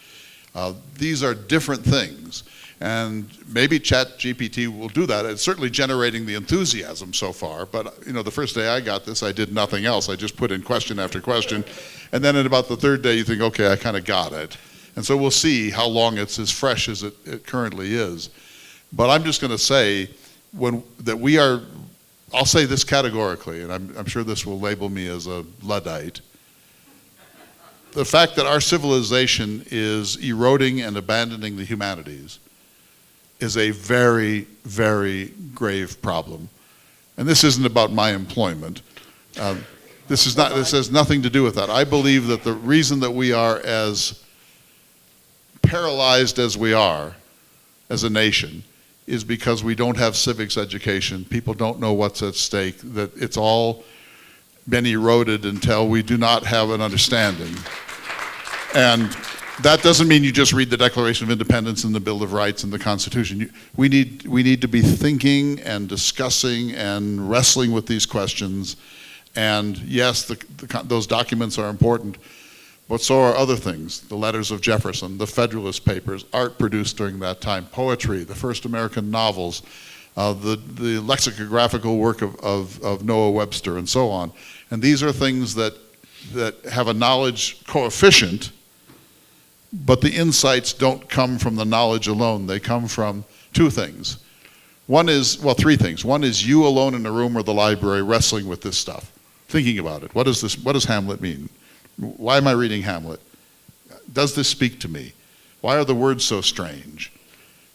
These are different things. And maybe ChatGPT will do that. It's certainly generating the enthusiasm so far, but the first day I got this, I did nothing else. I just put in question after question. And then at about the third day, you think, okay, I kind of got it. And so we'll see how long it's as fresh as it currently is. But I'm just going to say I'll say this categorically, and I'm sure this will label me as a Luddite. The fact that our civilization is eroding and abandoning the humanities is a very, very grave problem. And this isn't about my employment. This has nothing to do with that. I believe that the reason that we are as paralyzed as we are as a nation is because we don't have civics education. People don't know what's at stake, that it's all been eroded until we do not have an understanding. And that doesn't mean you just read the Declaration of Independence and the Bill of Rights and the Constitution. We need to be thinking and discussing and wrestling with these questions. And yes, those documents are important, but so are other things. The letters of Jefferson, the Federalist Papers, art produced during that time, poetry, the first American novels, the lexicographical work of Noah Webster, and so on. And these are things that have a knowledge coefficient, but the insights don't come from the knowledge alone. They come from two things. Three things. One is you alone in a room or the library wrestling with this stuff, thinking about it. What does Hamlet mean? Why am I reading Hamlet? Does this speak to me? Why are the words so strange?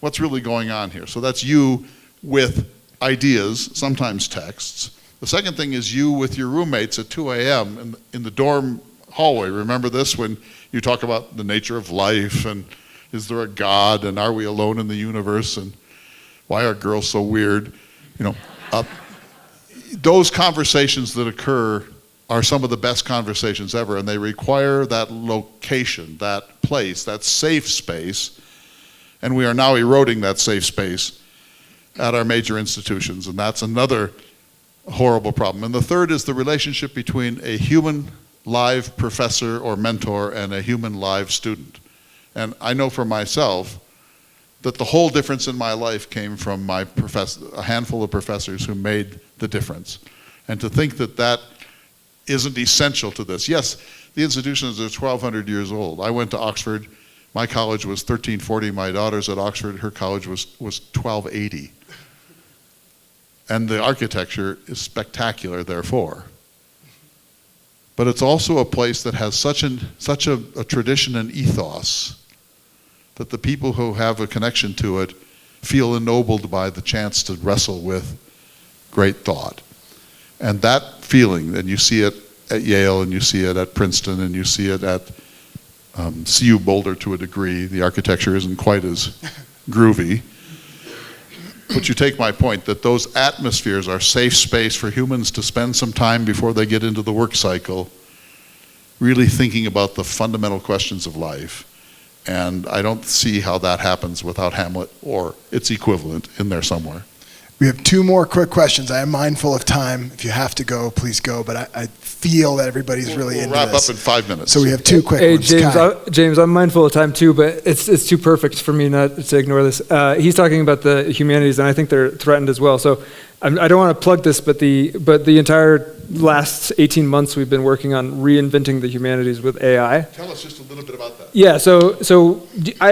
What's really going on here? So that's you with ideas, sometimes texts. The second thing is you with your roommates at 2 a.m. in the dorm hallway. Remember this when you talk about the nature of life and is there a God and are we alone in the universe and why are girls so weird? Those conversations that occur are some of the best conversations ever, and they require that location, that place, that safe space, and we are now eroding that safe space at our major institutions, and that's another horrible problem. And the third is the relationship between a human live professor or mentor and a human live student. And I know for myself that the whole difference in my life came from a handful of professors who made the difference. And to think that that isn't essential to this. Yes, the institutions are 1,200 years old. I went to Oxford. My college was 1340. My daughter's at Oxford. Her college was 1280. And the architecture is spectacular, therefore. But it's also a place that has such a tradition and ethos that the people who have a connection to it feel ennobled by the chance to wrestle with great thought. And that feeling, and you see it at Yale, and you see it at Princeton, and you see it at CU Boulder to a degree. The architecture isn't quite as groovy. But you take my point that those atmospheres are safe space for humans to spend some time before they get into the work cycle, really thinking about the fundamental questions of life. And I don't see how that happens without Hamlet or its equivalent in there somewhere. We have two more quick questions. I am mindful of time. If you have to go, please go. But I feel that everybody's really into this. We'll wrap up in 5 minutes. So we have two quick ones. James, I'm mindful of time too, but it's too perfect for me not to ignore this. He's talking about the humanities, and I think they're threatened as well. So I don't want to plug this, but the entire last 18 months we've been working on reinventing the humanities with AI. Tell us just a little bit about that. Yeah,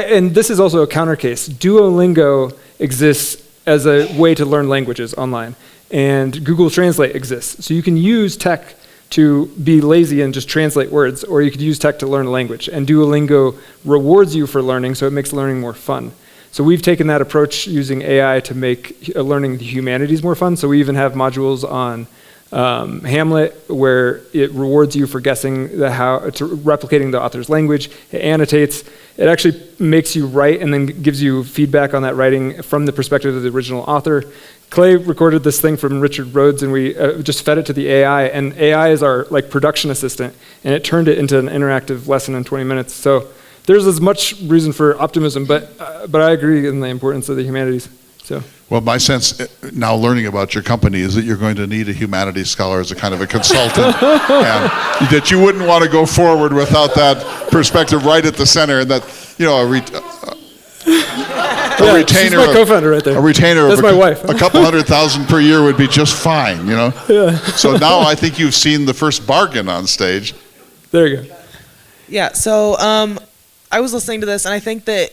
and this is also a counter case. Duolingo exists as a way to learn languages online, and Google Translate exists. So you can use tech to be lazy and just translate words, or you could use tech to learn a language. And Duolingo rewards you for learning, so it makes learning more fun. So we've taken that approach using AI to make learning the humanities more fun. So we even have modules on Hamlet, where it rewards you for guessing replicating the author's language. It annotates. It actually makes you write and then gives you feedback on that writing from the perspective of the original author. Clay recorded this thing from Richard Rhodes, and we just fed it to the AI. And AI is our production assistant, and it turned it into an interactive lesson in 20 minutes. So there's as much reason for optimism, but I agree in the importance of the humanities. So. Well, my sense now learning about your company is that you're going to need a humanities scholar as a kind of a consultant, and that you wouldn't want to go forward without that perspective right at the center, and that, a retainer, she's my co-founder right there. A retainer That's of my wife. a couple $100,000 per year would be just fine, Yeah. So now I think you've seen the first bargain on stage. There you go. Yeah. So I was listening to this, and I think that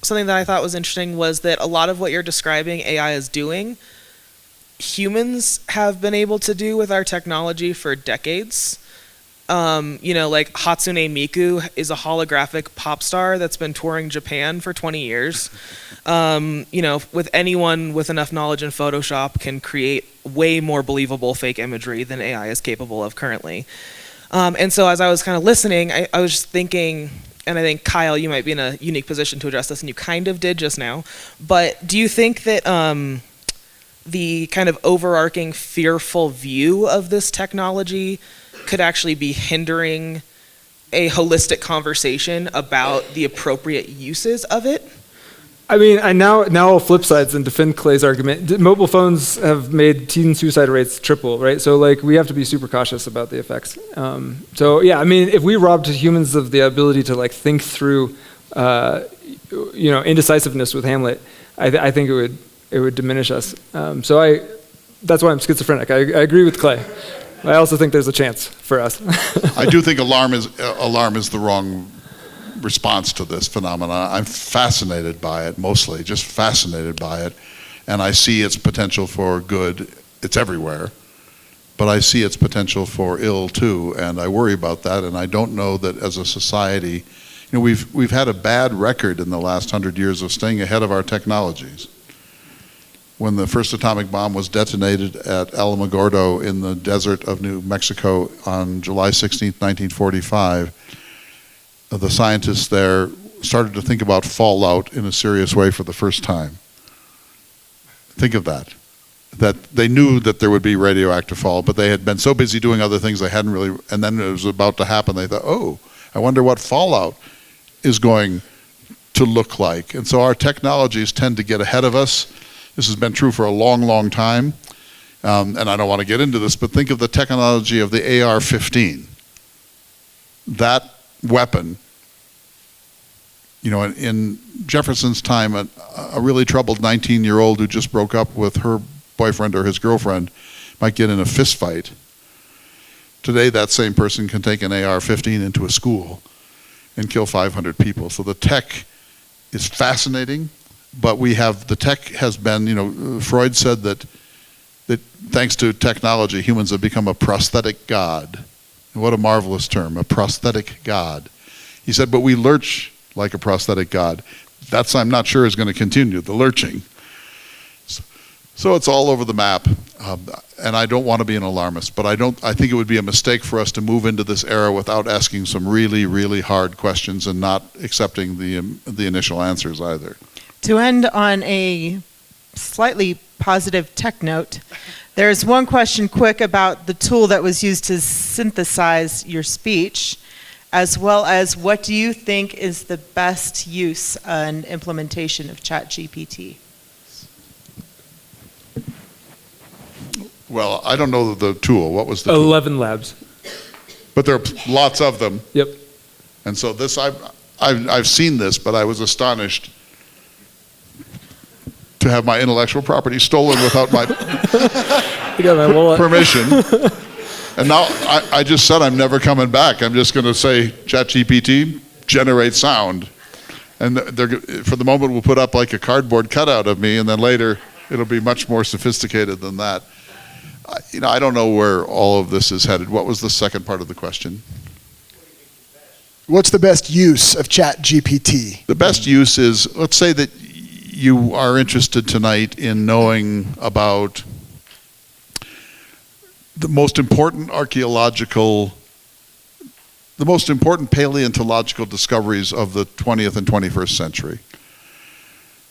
something that I thought was interesting was that a lot of what you're describing AI is doing, humans have been able to do with our technology for decades. Like Hatsune Miku is a holographic pop star that's been touring Japan for 20 years. With anyone with enough knowledge in Photoshop can create way more believable fake imagery than AI is capable of currently. And so as I was kind of listening, I was just thinking, and I think, Kyle, you might be in a unique position to address this, and you kind of did just now, but do you think that the kind of overarching fearful view of this technology could actually be hindering a holistic conversation about the appropriate uses of it? I mean, now I'll flip sides and defend Clay's argument. Mobile phones have made teen suicide rates triple, right? So we have to be super cautious about the effects. If we robbed humans of the ability to think through, indecisiveness with Hamlet, I think it would diminish us. That's why I'm schizophrenic. I agree with Clay. I also think there's a chance for us. I do think alarm is the wrong response to this phenomenon. I'm fascinated by it, mostly, just fascinated by it. And I see its potential for good. It's everywhere. But I see its potential for ill, too. And I worry about that. And I don't know that as a society, we've had a bad record in the last 100 years of staying ahead of our technologies. When the first atomic bomb was detonated at Alamogordo in the desert of New Mexico on July 16, 1945, the scientists there started to think about fallout in a serious way for the first time. Think of that. that they knew that there would be radioactive fallout, but they had been so busy doing other things they hadn't really, and then it was about to happen, they thought, oh, I wonder what fallout is going to look like. And so our technologies tend to get ahead of us. This has been true for a long, long time. And I don't want to get into this, but think of the technology of the AR-15. That weapon, you know, in Jefferson's time, a really troubled 19-year-old who just broke up with her boyfriend or his girlfriend might get in a fist fight. Today, that same person can take an AR-15 into a school and kill 500 people. So the tech is fascinating, but the tech has been, you know, Freud said that thanks to technology, humans have become a prosthetic god. And what a marvelous term, a prosthetic god. He said, but we lurch like a prosthetic god. That's, I'm not sure, is going to continue, the lurching. So it's all over the map, and I don't want to be an alarmist, but I think it would be a mistake for us to move into this era without asking some really, really hard questions and not accepting the initial answers either. To end on a slightly positive tech note, there's one question quick about the tool that was used to synthesize your speech, as well as what do you think is the best use and implementation of ChatGPT? Well, I don't know the tool. What was the 11 tool? labs. But there are lots of them. Yep. And so this, I've seen this, but I was astonished to have my intellectual property stolen without my permission. And now I just said I'm never coming back. I'm just going to say, ChatGPT, generate sound. And for the moment, we'll put up like a cardboard cutout of me, and then later it'll be much more sophisticated than that. You know, I don't know where all of this is headed. What was the second part of the question? What's the best use of ChatGPT? The best use is, let's say that you are interested tonight in knowing about the most important paleontological discoveries of the 20th and 21st century.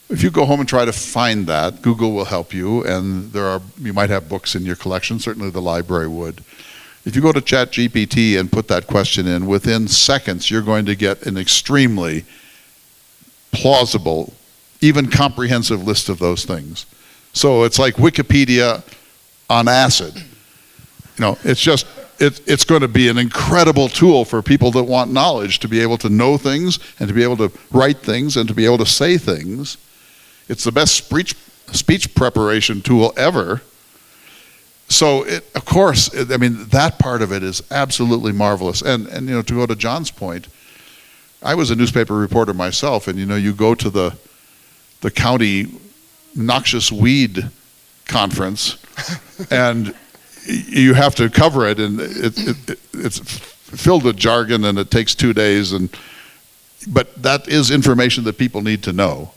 If you go home and try to find that, Google will help you, and you might have books in your collection, certainly the library would. If you go to ChatGPT and put that question in, within seconds you're going to get an extremely plausible, even comprehensive list of those things. So it's like Wikipedia on acid. You know, it's going to be an incredible tool for people that want knowledge, to be able to know things and to be able to write things and to be able to say things. It's the best speech preparation tool ever. So, of course, I mean, that part of it is absolutely marvelous. And you know, to go to John's point, I was a newspaper reporter myself, and you know, you go to the county noxious weed conference, and you have to cover it, and it's filled with jargon, and it takes 2 days. But that is information that people need to know.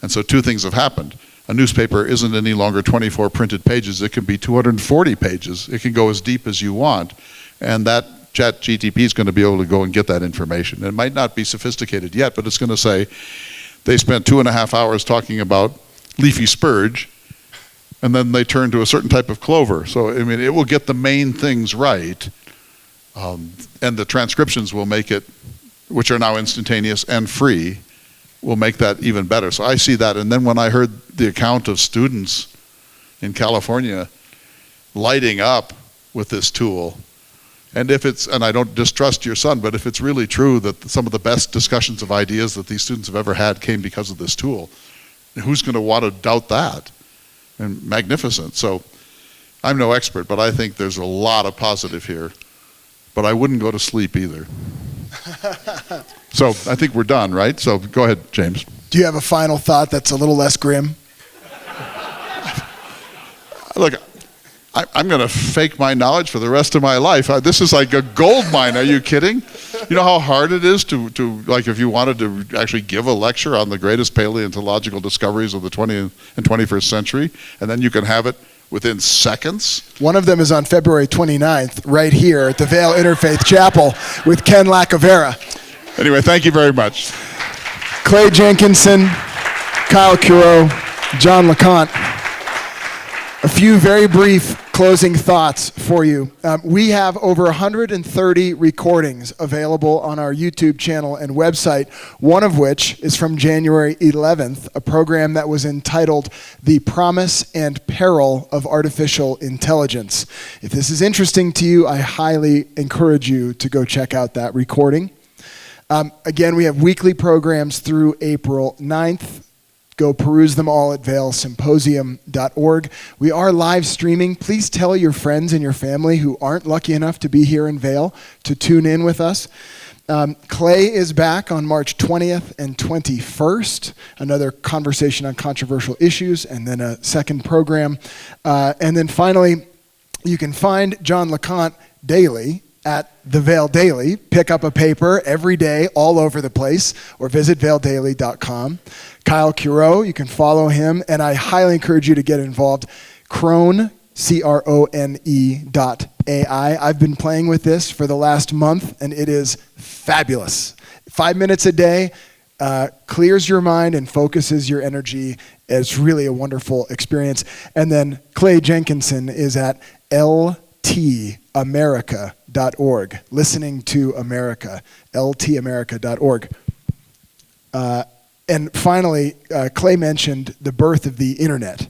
And so two things have happened. A newspaper isn't any longer 24 printed pages. It can be 240 pages. It can go as deep as you want. And that ChatGPT is going to be able to go and get that information. It might not be sophisticated yet, but it's going to say, they spent 2.5 hours talking about leafy spurge, and then they turn to a certain type of clover. So, I mean, it will get the main things right. And the transcriptions will make it, which are now instantaneous and free, will make that even better. So I see that. And then when I heard the account of students in California lighting up with this tool, and I don't distrust your son, but if it's really true that some of the best discussions of ideas that these students have ever had came because of this tool, who's going to want to doubt that? And magnificent. So I'm no expert, but I think there's a lot of positive here. But I wouldn't go to sleep either. So I think we're done, right? So go ahead, James. Do you have a final thought that's a little less grim? Look, I'm going to fake my knowledge for the rest of my life. This is like a gold mine. Are you kidding? You know how hard it is to like, if you wanted to actually give a lecture on the greatest paleontological discoveries of the 20th and 21st century, and then you can have it within seconds? One of them is on February 29th, right here at the Vail Interfaith Chapel with Ken Lacavera. Anyway, thank you very much. Clay Jenkinson, Kyle Curo, John LeConte. A few very brief closing thoughts for you. We have over 130 recordings available on our YouTube channel and website, one of which is from January 11th, a program that was entitled The Promise and Peril of Artificial Intelligence. If this is interesting to you, I highly encourage you to go check out that recording. Again, we have weekly programs through April 9th. Go peruse them all at vailsymposium.org. We are live streaming. Please tell your friends and your family who aren't lucky enough to be here in Vail to tune in with us. Clay is back on March 20th and 21st, another conversation on controversial issues, and then a second program. And then finally, you can find John LeConte daily at the Vail Daily. Pick up a paper every day all over the place, or visit vaildaily.com. Kyle Curo, you can follow him, and I highly encourage you to get involved. Crone, CRONE.AI. I've been playing with this for the last month, and it is fabulous. 5 minutes a day, clears your mind and focuses your energy. It's really a wonderful experience. And then Clay Jenkinson is at ltamerica.org, listening to America, ltamerica.org. And finally, Clay mentioned the birth of the internet.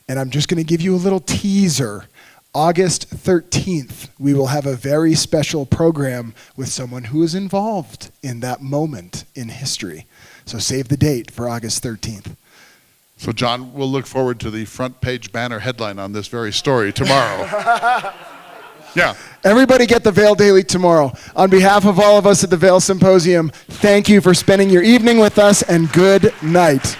And I'm just going to give you a little teaser. August 13th, we will have a very special program with someone who is involved in that moment in history. So save the date for August 13th. So John, we'll look forward to the front page banner headline on this very story tomorrow. Yeah. Everybody get the Vail Daily tomorrow. On behalf of all of us at the Vail Symposium, thank you for spending your evening with us, and good night.